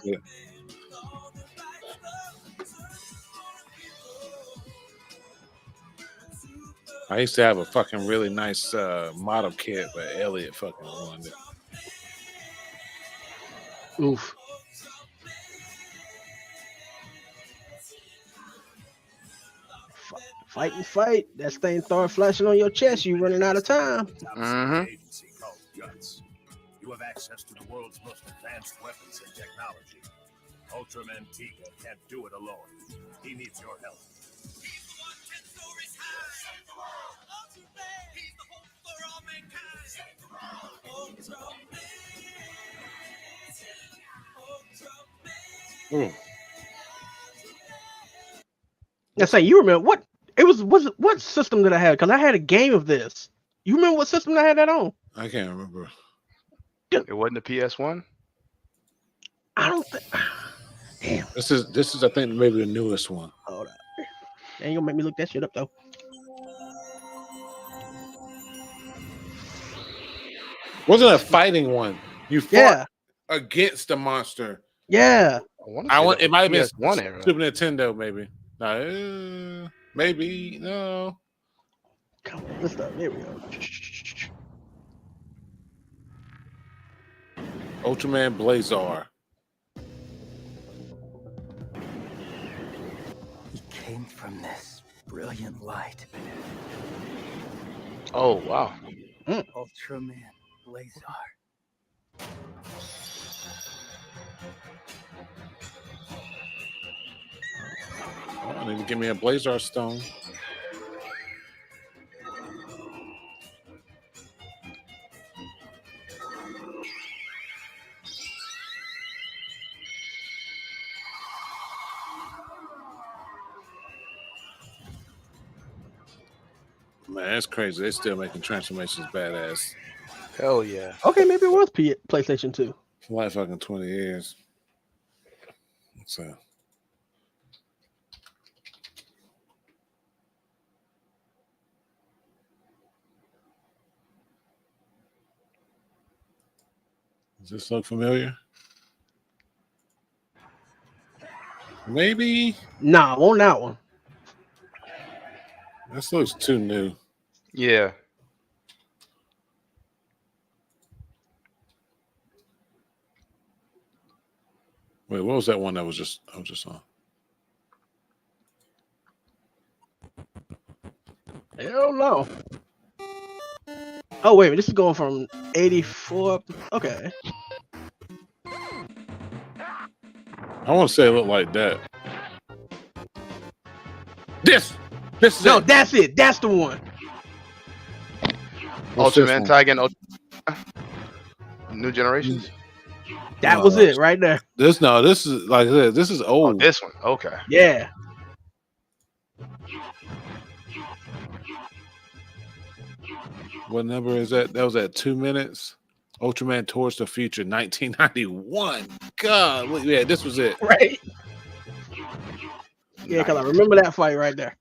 I used to have a fucking really nice model kit, but Elliot fucking ruined it. Oof. Fight. That thing start flashing on your chest, you running out of time. Agency called Guts. You have access to the world's most advanced weapons and technology. Ultraman Tiga can't do it alone. He needs your help. I say, you remember what it was what system did I have? Because I had a game of this. You remember what system I had that on? I can't remember. It wasn't a PS1? I don't think. Damn. This is I think maybe the newest one. Hold on. You ain't gonna make me look that shit up though. Wasn't a fighting one. You fought against the monster. Yeah. It might have been one era. Super Nintendo, maybe. No, maybe no. Come on, let's start. There we go. Ultraman Blazar. He came from this brilliant light. Oh wow. Ultraman Blazar. I need to give me a Blazar stone. Man, that's crazy. They still making transformations badass. Hell yeah. Okay, maybe it was PlayStation 2. For like fucking 20 years. So. Does this look familiar? Maybe. Nah, on that one. This looks too new. Yeah. Wait, what was that one that was just I was just on? Hell no. Oh wait, this is going from 84 up to, okay. I want to say it looked like that. This is no, it. that's it. That's the one. What's this Ultraman one? Tiger New Generations. That No, was it right there. This is like this is old. Oh, this one. Okay. Yeah. What number is that? That was at 2 minutes. Ultraman Towards the Future, 1991. God, look, yeah, this was it. Right. Yeah, because I remember that fight right there.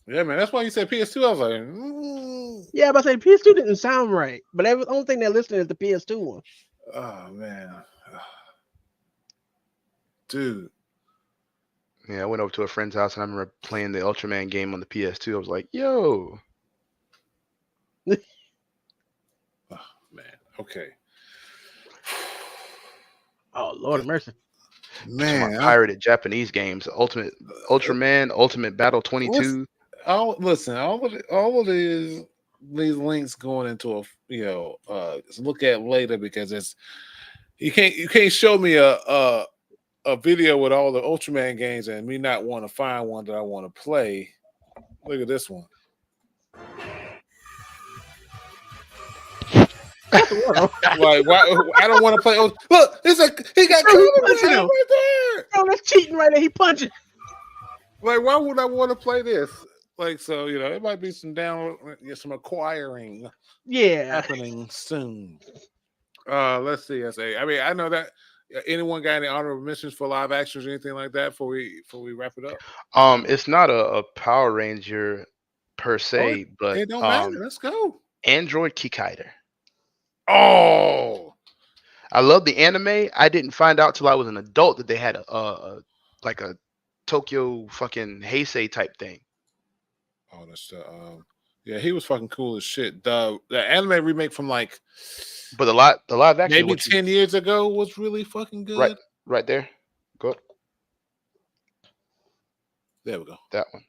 Yeah, man. That's why you said PS2. I was like, Yeah, but I say PS2 didn't sound right, but the only thing they're listening is the PS2 one. oh man, dude. Yeah, I went over to a friend's house and I remember playing the Ultraman game on the PS2. I was like, yo. Man, okay. Oh Lord of mercy. Man, my pirated Japanese games, Ultraman, Ultimate Battle 22. Listen, all of these links going into look at later because it's you can't show me a video with all the Ultraman games and me not want to find one that I want to play. Look at this one. Like, why? I don't want to play. Look, he got punching him right there. Oh, that's cheating right there. He punching. Like, why would I want to play this? Like, so it might be some acquiring, happening soon. Let's see. I mean, I know that. Anyone got any honorable mentions for live actions or anything like that before we wrap it up? It's not a Power Ranger per se, but it don't matter. Let's go. Android Kikaider. Oh, I love the anime. I didn't find out till I was an adult that they had a Tokyo fucking Heisei type thing. Oh, that's yeah, he was fucking cool as shit. The anime remake from like, but the live action maybe 10 years ago was really fucking good. Right there. Go. There we go. That one.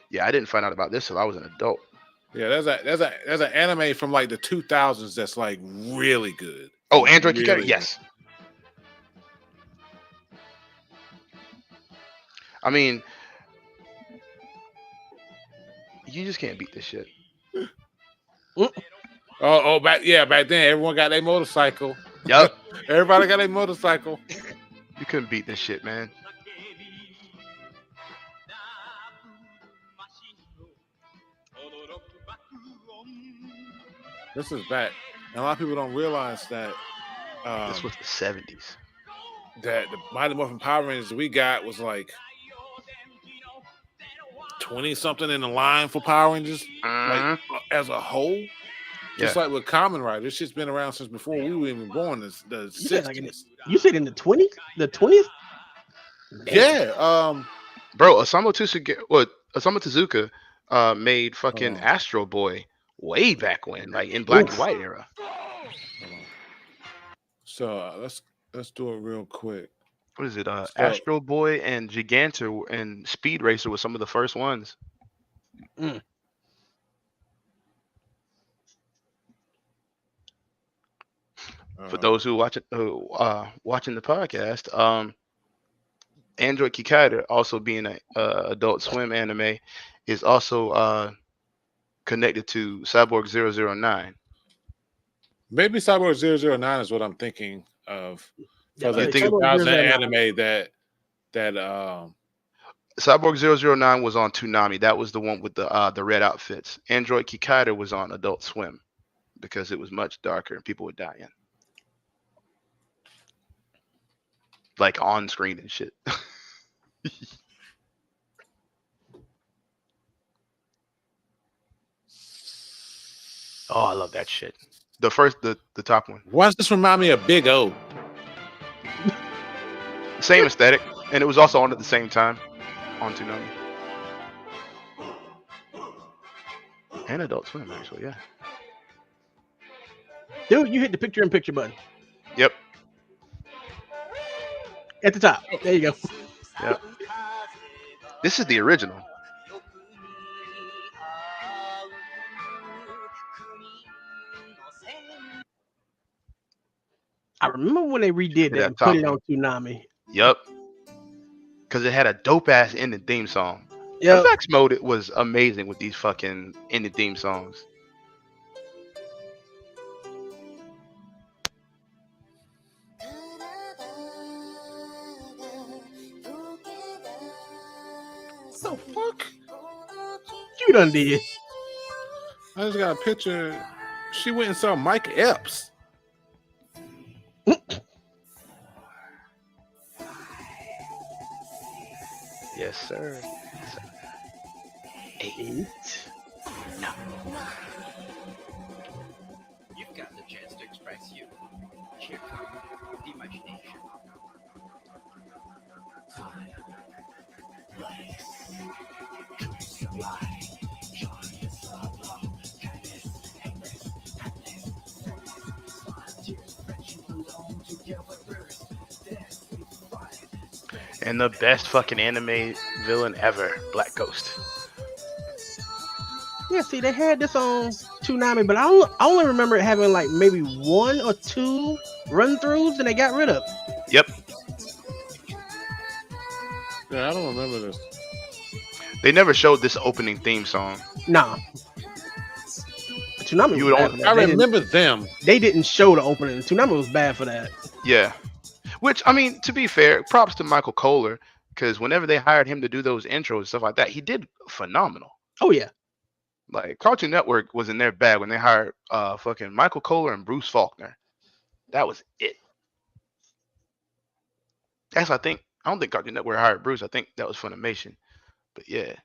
Yeah, I didn't find out about this till I was an adult. Yeah, there's an anime from like the 2000s that's like really good. Oh, Android really Kikaider, good. yes. I mean, you just can't beat this shit. Back then everyone got their motorcycle. Yep. Everybody got their motorcycle. You couldn't beat this shit, man. This is back. And a lot of people don't realize that this was the 70s. That the Mighty Morphin Power Rangers we got was like 20 something in the line for Power Rangers, like as a whole. Just like with Kamen Rider, this shit's been around since before we were even born. The 60s. You said in the 20s? The 20th? Yeah. Bro, Osamu Tezuka made fucking Astro Boy way back when, like in black and white era. So let's do it real quick. What is it? Astro Boy and Gigantor and Speed Racer were some of the first ones. For those who watching the podcast, Android Kikaider, also being an Adult Swim anime, is also connected to Cyborg 009. Maybe Cyborg 009 is what I'm thinking of. Yeah, For the like 2000 Cyborg 009. anime that Cyborg 009 was on Toonami. That was the one with the red outfits. Android Kikaider was on Adult Swim because it was much darker and people were dying. Like on screen and shit. Oh, I love that shit. The top one. Why does this remind me of Big O? Same aesthetic, and it was also on at the same time on Toonami. And Adult Swim, actually, yeah. Dude, you hit the picture-in-picture button. Yep. At the top. There you go. Yep. This is the original. I remember when they redid that and put it on Toonami. Yep. Because it had a dope ass ending theme song. Yep. FX Mode it was amazing with these fucking ending theme songs. So fuck. You done did. I just got a picture. She went and saw Mike Epps. Yes, sir. 8. No. You've got the chance to express you. Here, the imagination. And the best fucking anime villain ever, Black Ghost. Yeah, see, they had this on Toonami, but I only remember it having like maybe 1 or 2 run-throughs, and they got rid of it. Yep. Yeah, I don't remember this. They never showed this opening theme song. Nah. Toonami You was would bad only- for that. I They remember didn't- them. They didn't show the opening. Toonami was bad for that. Yeah. Which, I mean, to be fair, props to Michael Kohler, because whenever they hired him to do those intros and stuff like that, he did phenomenal. Oh, yeah. Like, Cartoon Network was in their bag when they hired fucking Michael Kohler and Bruce Faulkner. That was it. I don't think Cartoon Network hired Bruce. I think that was Funimation. But yeah.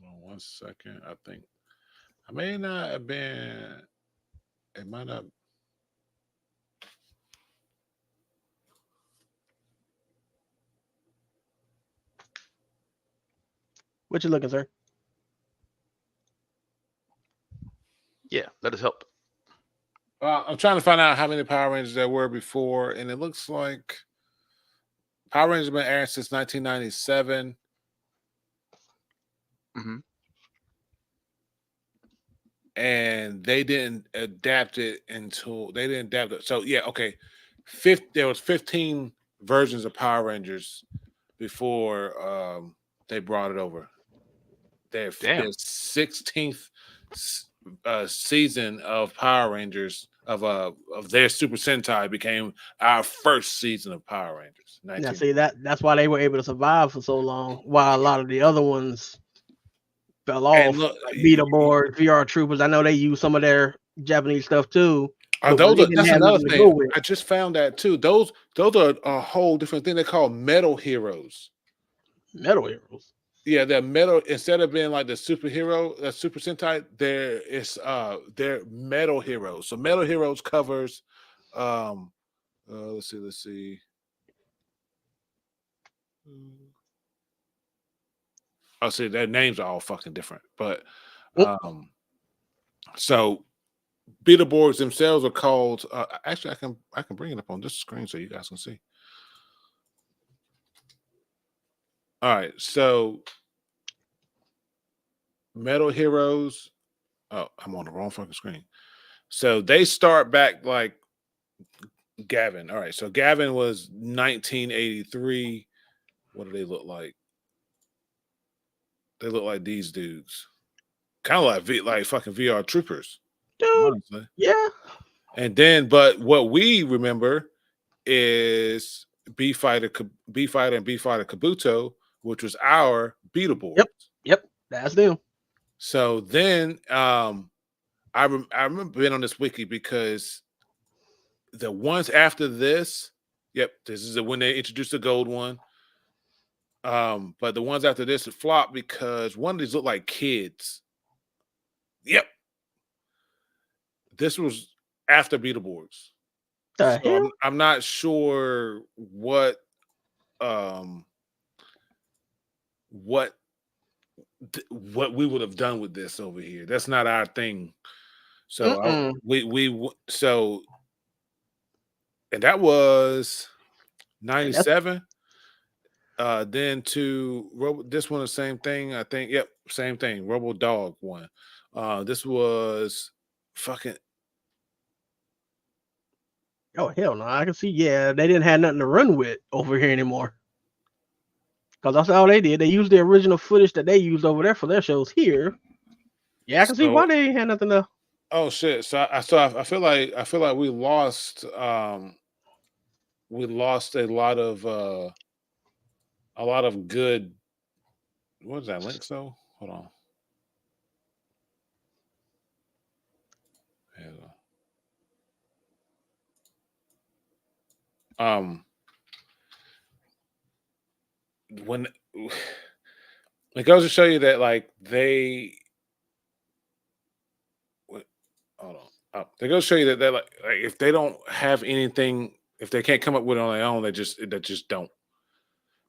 Hold on 1 second. I think I may not have been. It might not. What you looking, sir? Yeah, let us help. I'm trying to find out how many Power Rangers there were before, and it looks like Power Rangers have been airing since 1997. Mm-hmm. And they didn't adapt it until they didn't adapt it. So yeah, okay. There was 15 versions of Power Rangers before they brought it over. Their 16th season of Power Rangers of their Super Sentai became our first season of Power Rangers. Now, see, that's why they were able to survive for so long, while a lot of the other ones fell off. look, Beetleborgs, VR Troopers. I know they use some of their Japanese stuff too. but Those they are, didn't that's have another nothing to go thing. with. I just found that too. Those are a whole different thing. They're called Metal Heroes. Metal Heroes. Yeah, they're metal. Instead of being like the superhero, the Super Sentai, they're Metal Heroes. So Metal Heroes covers let's see. I'll see their names are all fucking different. But so Beetleborgs themselves are called actually I can bring it up on this screen so you guys can see. All right, so Metal Heroes. Oh, I'm on the wrong fucking screen. So they start back like Gavin. All right, so Gavin was 1983. What do they look like? They look like these dudes, kind of like fucking VR Troopers, dude. Honestly. Yeah. And then, but what we remember is B Fighter, and B Fighter Kabuto, which was our Beetleborgs. Yep, that's them. So then, I remember being on this wiki because the ones after this, this is when they introduced the gold one. But the ones after this flopped because one of these looked like kids. Yep. This was after Beetleborgs. So I'm not sure what we would have done with this over here. That's not our thing. So and that was 97. Then to this one, the same thing. I think. Yep, same thing. Robo Dog one. This was fucking. Oh hell no! I can see. Yeah, they didn't have nothing to run with over here anymore. Because that's all they did. They used the original footage that they used over there for their shows here. Yeah, I can see why they ain't had nothing to. Oh shit! So I feel like we lost a lot of good. What is that link? So hold on. When it goes to show you that like they hold on. They go to show you that they're like if they don't have anything, if they can't come up with it on their own, they just don't.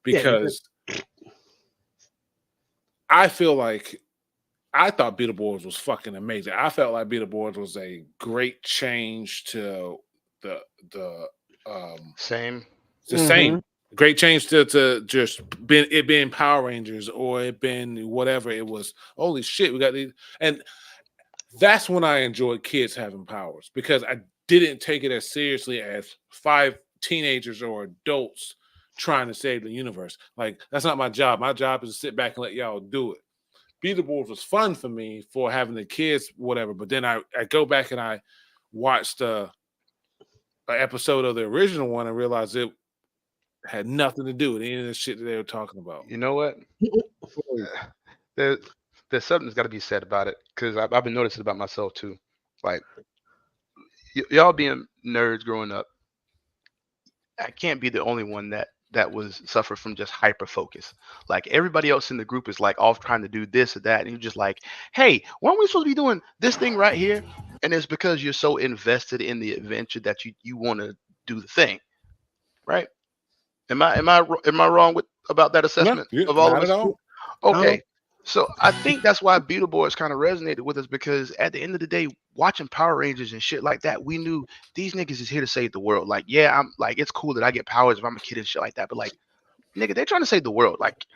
Because I feel like I thought Beetleborgs was fucking amazing. I felt like Beetleborgs was a great change to the same. The same. Great change to just being Power Rangers or it been whatever it was. Holy shit, we got these. And that's when I enjoyed kids having powers because I didn't take it as seriously as 5 teenagers or adults trying to save the universe. Like, that's not my job. My job is to sit back and let y'all do it. Beetleborgs was fun for me for having the kids, whatever. But then I go back and I watched an episode of the original one and realized it had nothing to do with any of the shit that they were talking about. You know what? There's something that's got to be said about it because I've been noticing about myself too. Like y'all being nerds growing up, I can't be the only one that was suffered from just hyper focus. Like everybody else in the group is like off trying to do this or that, and you're just like, hey, why aren't we supposed to be doing this thing right here? And it's because you're so invested in the adventure that you want to do the thing, right? Am I wrong about that assessment of all of us? Okay, so I think that's why Beetleborgs kind of resonated with us because at the end of the day, watching Power Rangers and shit like that, we knew these niggas is here to save the world. Like, yeah, I'm like, it's cool that I get powers if I'm a kid and shit like that, but like, nigga, they're trying to save the world. Like,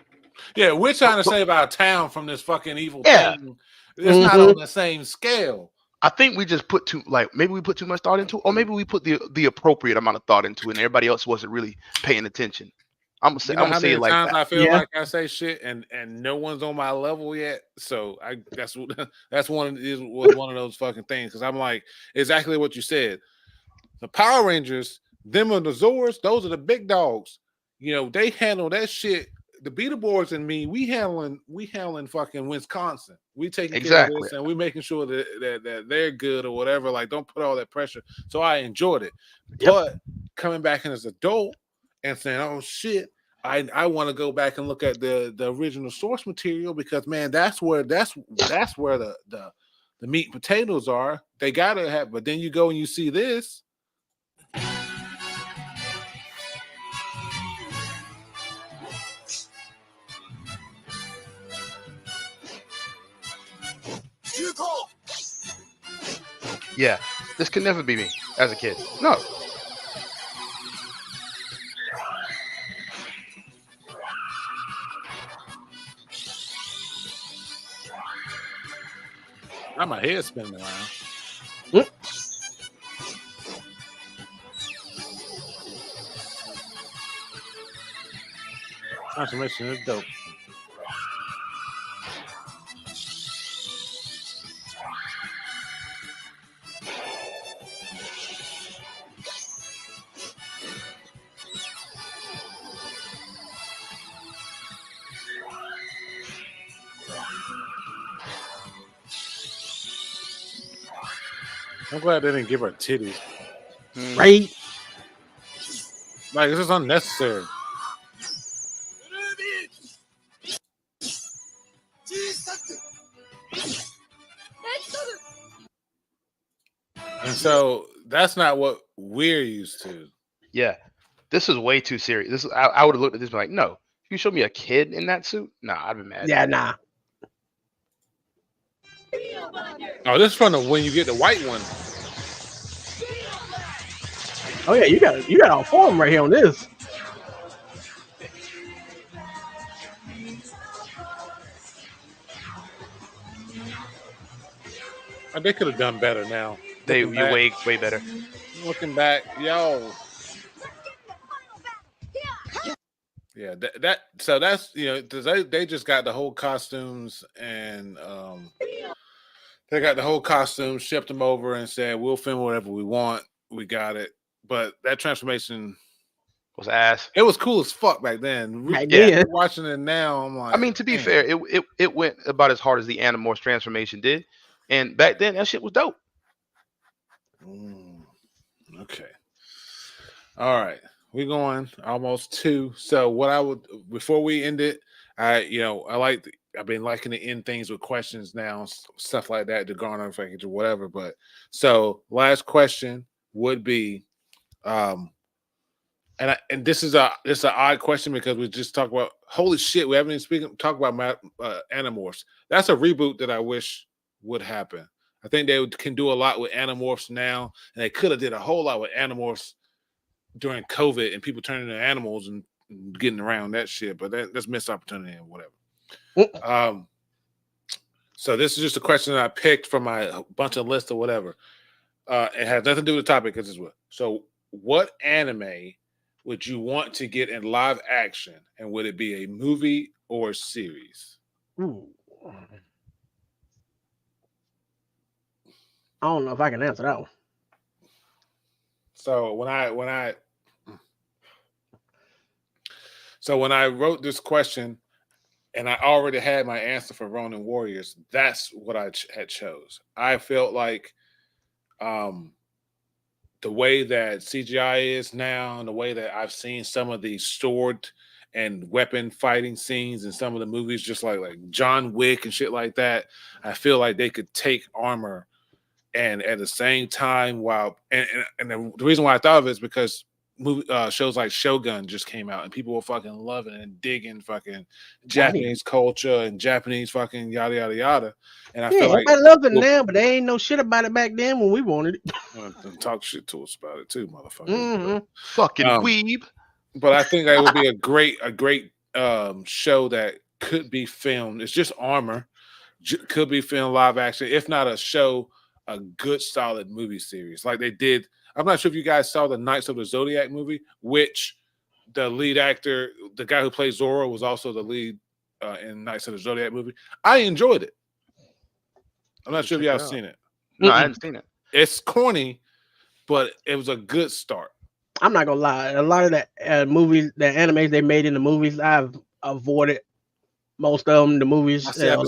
yeah, we're trying to save our town from this fucking evil thing. It's not on the same scale. I think we just put maybe we put too much thought into it, or maybe we put the appropriate amount of thought into it, and everybody else wasn't really paying attention. I'm gonna say it like that. I feel like I say shit and no one's on my level yet. So that's one of those fucking things because I'm like exactly what you said. The Power Rangers, them and the Zords, those are the big dogs. You know, they handle that shit. The Beetleborgs and me, we handling fucking Wisconsin. We taking care of this and we making sure that they're good or whatever. Like, don't put all that pressure. So I enjoyed it. But coming back in as an adult and saying, oh shit, I want to go back and look at the original source material because man, that's where the meat and potatoes are. They gotta have, but then you go and you see this. Yeah, this could never be me as a kid. No. Now my head's spinning around. Transformation is dope. I'm glad they didn't give her titties. Right? Like, this is unnecessary. And so that's not what we're used to. Yeah, this is way too serious. This I would have looked at this and been like, no. If you show me a kid in that suit, nah, I'd be mad. Yeah, nah. Oh, this is from the when you get the white one. Oh yeah, you got all four of them right here on this. They could have done better now. They Looking back- way better. Looking back, yo. Yeah, so that's they just got the whole costumes and they got the whole costumes, shipped them over and said we'll film whatever we want. We got it. But that transformation was ass. It was cool as fuck back then. Yeah. Watching it now, I'm like, I mean, to be fair, it went about as hard as the Animorphs transformation did, and back then that shit was dope. Okay. All right. We're going almost 2. So what I would before we end it, I've been liking to end things with questions now, stuff like that to garner package or whatever. But so last question would be, and this is an odd question because we just talked about holy shit, we haven't even talked about Animorphs. That's a reboot that I wish would happen. I think they can do a lot with Animorphs now, and they could have did a whole lot with Animorphs during COVID and people turning into animals and getting around that shit. But that's missed opportunity and whatever. So this is just a question that I picked from my bunch of lists or whatever. It has nothing to do with the topic because it's what. So what anime would you want to get in live action, and would it be a movie or a series? Ooh. I don't know if I can answer that one. So when I wrote this question, and I already had my answer for Ronin Warriors, that's what I had chose. I felt like the way that CGI is now, and the way that I've seen some of the sword and weapon fighting scenes in some of the movies, just like John Wick and shit like that, I feel like they could take armor and at the same time, and the reason why I thought of it is because shows like Shogun just came out and people were fucking loving and digging fucking Japanese culture and Japanese fucking yada yada yada. And I feel like everybody loves it now, but they ain't no shit about it back then when we wanted it. Talk shit to us about it too, motherfucker. Mm-hmm. Fucking weeb. But I think that would be a great show that could be filmed. It's just armor, could be filmed live action, if not a show. A good solid movie series like they did. I'm not sure if you guys saw the Knights of the Zodiac movie, which the lead actor, the guy who plays Zorro, was also the lead in Knights of the Zodiac movie. I enjoyed it. I'm not sure if y'all seen it. No, I haven't seen it. It's corny, but it was a good start. I'm not gonna lie. A lot of that movies, the animes they made in the movies, I've avoided most of them. The movies, I've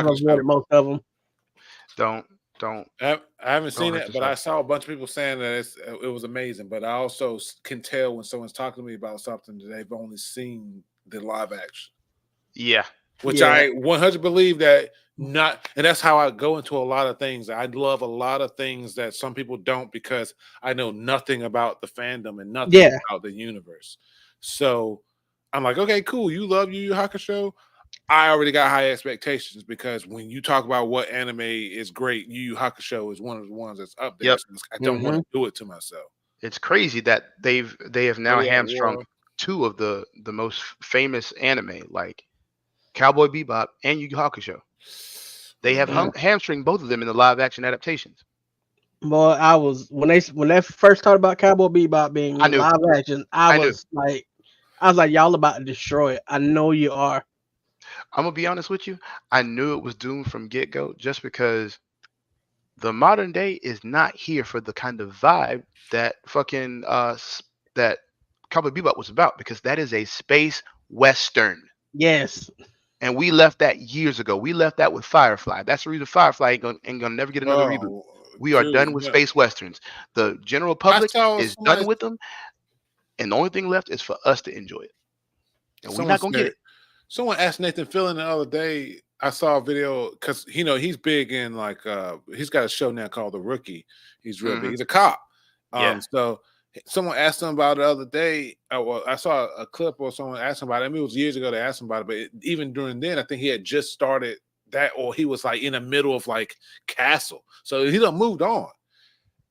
avoided most of them. Don't. I haven't seen it, but I saw a bunch of people saying that it was amazing. But I also can tell when someone's talking to me about something that they've only seen the live action. Yeah. Which I 100 believe that not, and that's how I go into a lot of things. I love a lot of things that some people don't because I know nothing about the fandom and nothing about the universe. So I'm like, okay, cool. You love Yu Yu Hakusho. I already got high expectations because when you talk about what anime is great, Yu Yu Hakusho is one of the ones that's up there. Yep. So I don't want to do it to myself. It's crazy that they have now hamstrung 2 of the most famous anime, like Cowboy Bebop and Yu Yu Hakusho. They have hamstring both of them in the live action adaptations. Boy, I was when they first talked about Cowboy Bebop being live action, I was like, y'all about to destroy it. I know you are. I'm gonna be honest with you. I knew it was doomed from get-go just because the modern day is not here for the kind of vibe that fucking that Cowboy Bebop was about, because that is a space western. Yes. And we left that years ago. We left that with Firefly. That's the reason Firefly ain't gonna never get another reboot. We are True, done with yeah. space westerns. The general public saw is somebody- done with them, and the only thing left is for us to enjoy it. And we're Someone not gonna get said- it. Someone asked Nathan Fillion the other day. I saw a video because he's big in like he's got a show now called The Rookie. He's real big. He's a cop. Yeah. So someone asked him about it the other day. Well, I saw a clip or someone asked him about it. I mean, it was years ago they asked him about it, but even during then, I think he had just started that, or he was like in the middle of like Castle. So he done moved on,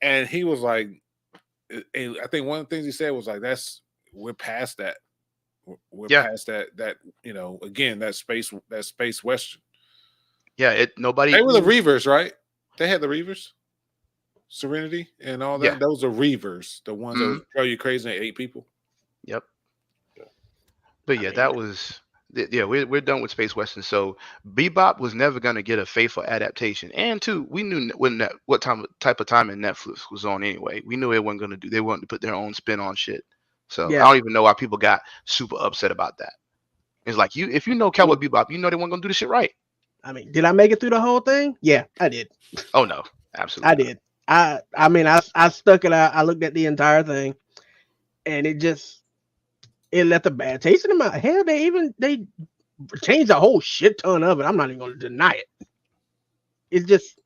and he was like, and I think one of the things he said was like, we're past that. We're past that again, that space western. Yeah, nobody. They were the Reavers, right? They had the Reavers, Serenity, and all that. Yeah. Those are Reavers, the ones that would throw you crazy and 8 people. Yep. But yeah, that was we're done with space western. So Bebop was never gonna get a faithful adaptation, and two, we knew what type of time Netflix was on anyway. We knew they weren't gonna they wanted to put their own spin on shit. So I don't even know why people got super upset about that. It's like if you know Cowboy Bebop, you know they weren't gonna do the shit right. I mean, did I make it through the whole thing? Yeah, I did. Oh no, absolutely. I did. I mean, I stuck it out. I looked at the entire thing, and it left a bad taste in my mouth. Hell, they changed a whole shit ton of it. I'm not even gonna deny it. It's just,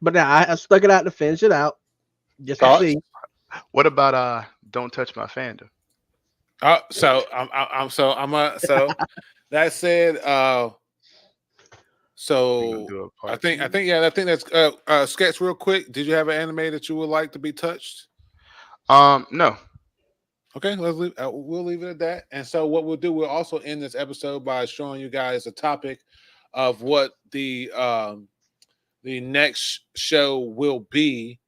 but I stuck it out to finish it out, just to see. What about Don't Touch My Fandom? So that said, so I think that's Sketch. Real quick, did you have an anime that you would like to be touched? No. Okay, we'll leave it at that. And so what we'll do, we'll also end this episode by showing you guys a topic of what the next show will be.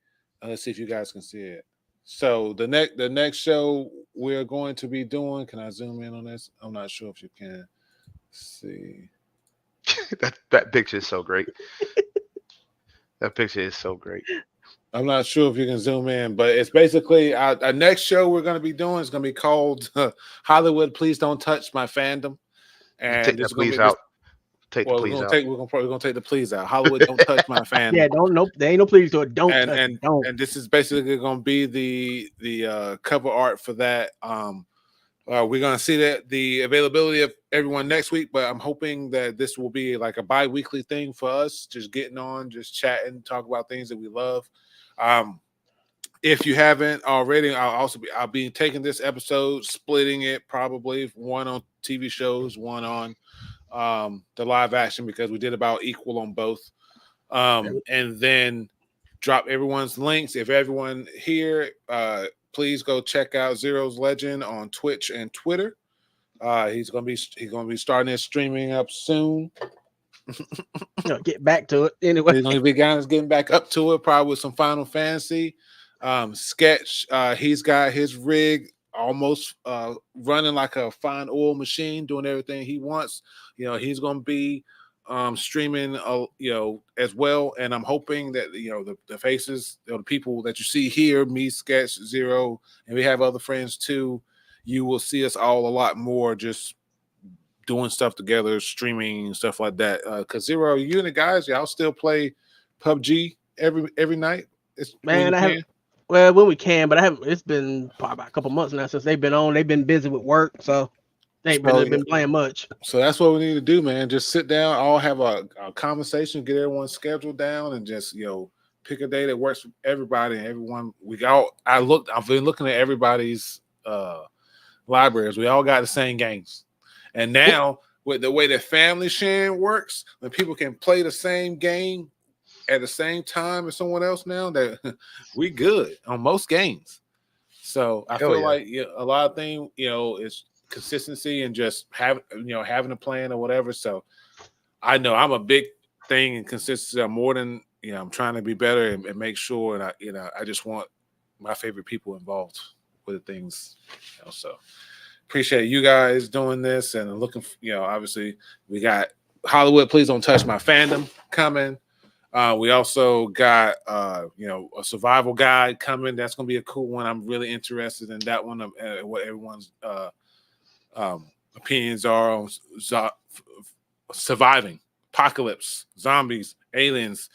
Let's see if you guys can see it. So the next show we're going to be doing. Can I zoom in on this? I'm not sure if you can see. that picture is so great. That picture is so great. I'm not sure if you can zoom in, but it's basically our next show we're going to be doing is going to be called Hollywood. Please don't touch my fandom. And take that please out. Take the please out. We're going to take the please out. Hollywood, don't touch my fandom. Yeah, there ain't no please to it. Don't and this is basically going to be the cover art for that. We're going to see that the availability of everyone next week, but I'm hoping that this will be like a bi-weekly thing for us, just getting on, just chatting, talk about things that we love. If you haven't already, I'll be taking this episode, splitting it, probably one on TV shows, one on the live action, because we did about equal on both. And then drop everyone's links. If everyone here, please go check out Zero's Legend on Twitch and Twitter. He's gonna be starting his streaming up soon. Get back to it anyway. He's gonna be getting back up to it, probably with some Final Fantasy. Sketch, he's got his rig almost running like a fine oil machine, doing everything he wants. He's gonna be streaming as well, and I'm hoping that the faces, the people that you see here, me, Sketch, Zero, and we have other friends too, you will see us all a lot more just doing stuff together, streaming stuff like that. Because Zero, you and the guys, y'all still play PUBG every night? Man, when we can, but it's been probably about a couple months now since they've been on. They've been busy with work, so they ain't really been playing much. So that's what we need to do, man. Just sit down, all have a conversation, get everyone's schedule down, and just pick a day that works for everybody and everyone. I've been looking at everybody's libraries. We all got the same games, and now with the way that family sharing works, when people can play the same game at the same time as someone else, now that we good on most games. So I feel like a lot of things, is consistency and just having a plan or whatever. So I know I'm a big thing in consistency. I'm more than I'm trying to be better and make sure, and I just want my favorite people involved with the things. So appreciate you guys doing this, and looking. Obviously we got Hollywood. Please don't touch my fandom coming. We also got a survival guide coming. That's going to be a cool one. I'm really interested in that one. What everyone's opinions are on surviving apocalypse, zombies, aliens,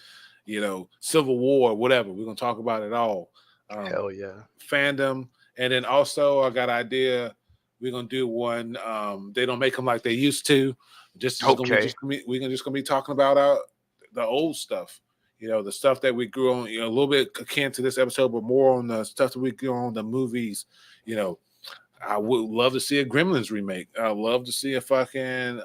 Civil War, whatever. We're gonna talk about it all. Hell yeah. Fandom, and then also I got an idea. We're gonna do one. They don't make them like they used to. We're just gonna be talking about the old stuff. The stuff that we grew on. A little bit akin to this episode, but more on the stuff that we grew on the movies. I would love to see a Gremlins remake. I'd love to see a fucking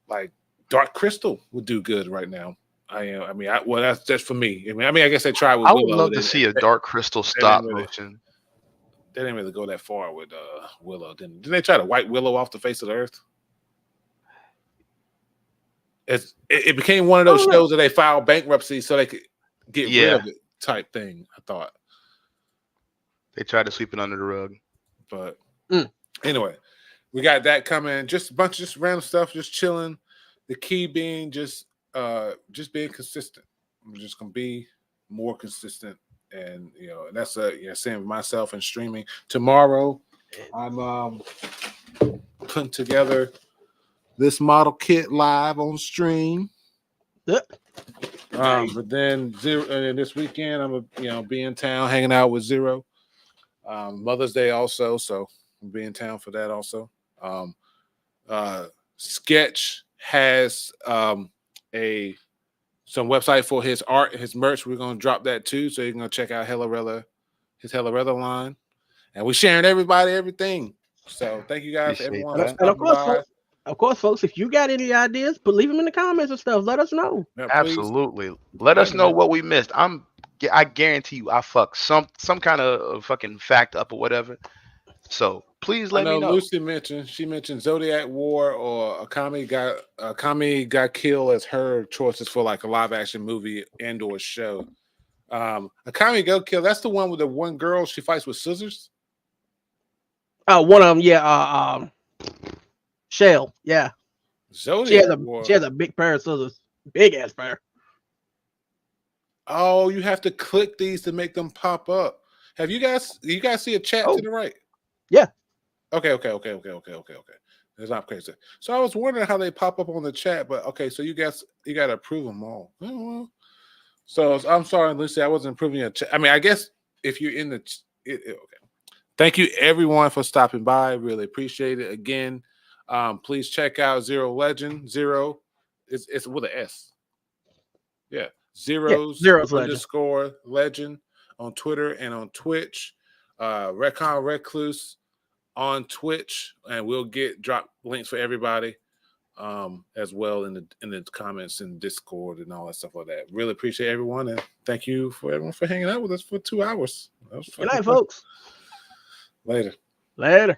like Dark Crystal would do good right now. That's just for me. I guess they tried with I Willow. would love to see a Dark Crystal stop motion. They didn't really go that far with Willow. Didn't they try to wipe Willow off the face of the earth? It became one of those shows that they filed bankruptcy so they could get rid of it type thing, I thought. They tried to sweep it under the rug. But anyway, we got that coming. Just a bunch of just random stuff, just chilling. The key being just being consistent. I'm just gonna be more consistent, and that's same with myself and streaming. Tomorrow, I'm putting together this model kit live on stream. Yep. But then this weekend, I'm gonna be in town hanging out with Zero. Mother's Day also, so I'll be in town for that also. Sketch has some website for his art, his merch. We're gonna drop that too, so you can go check out his Hellarella line, and we're sharing everything. So thank you guys, everyone. And of course, folks, if you got any ideas, leave them in the comments and stuff. Let us know. Yeah, absolutely. Let us know what we missed. I guarantee you, I fucked some kind of fucking fact up or whatever. So please let me know. Lucy mentioned Zodiac War or Akame got killed as her choices for like a live action movie and or show. Akame got killed. That's the one with the one girl she fights with scissors. One of them, yeah. Shell, yeah. Zodiac she has a big pair of scissors, big ass pair. Oh, you have to click these to make them pop up. Have you guys see a chat to the right? Yeah. Okay. That's not crazy. So I was wondering how they pop up on the chat, but okay, so you got to approve them all. Oh, well. So I'm sorry, Lucy, I wasn't approving your chat. I guess if you're in okay. Thank you everyone for stopping by. Really appreciate it. Again, please check out Zero Legend. Zero, it's with an S. Yeah. Zeros _ legend on Twitter and on Twitch. Recon Recluse on Twitch, and we'll drop links for everybody as well in the comments and Discord and all that stuff like that. Really appreciate everyone, and thank you for everyone for hanging out with us for 2 hours. That was fun. Good night, folks. Later.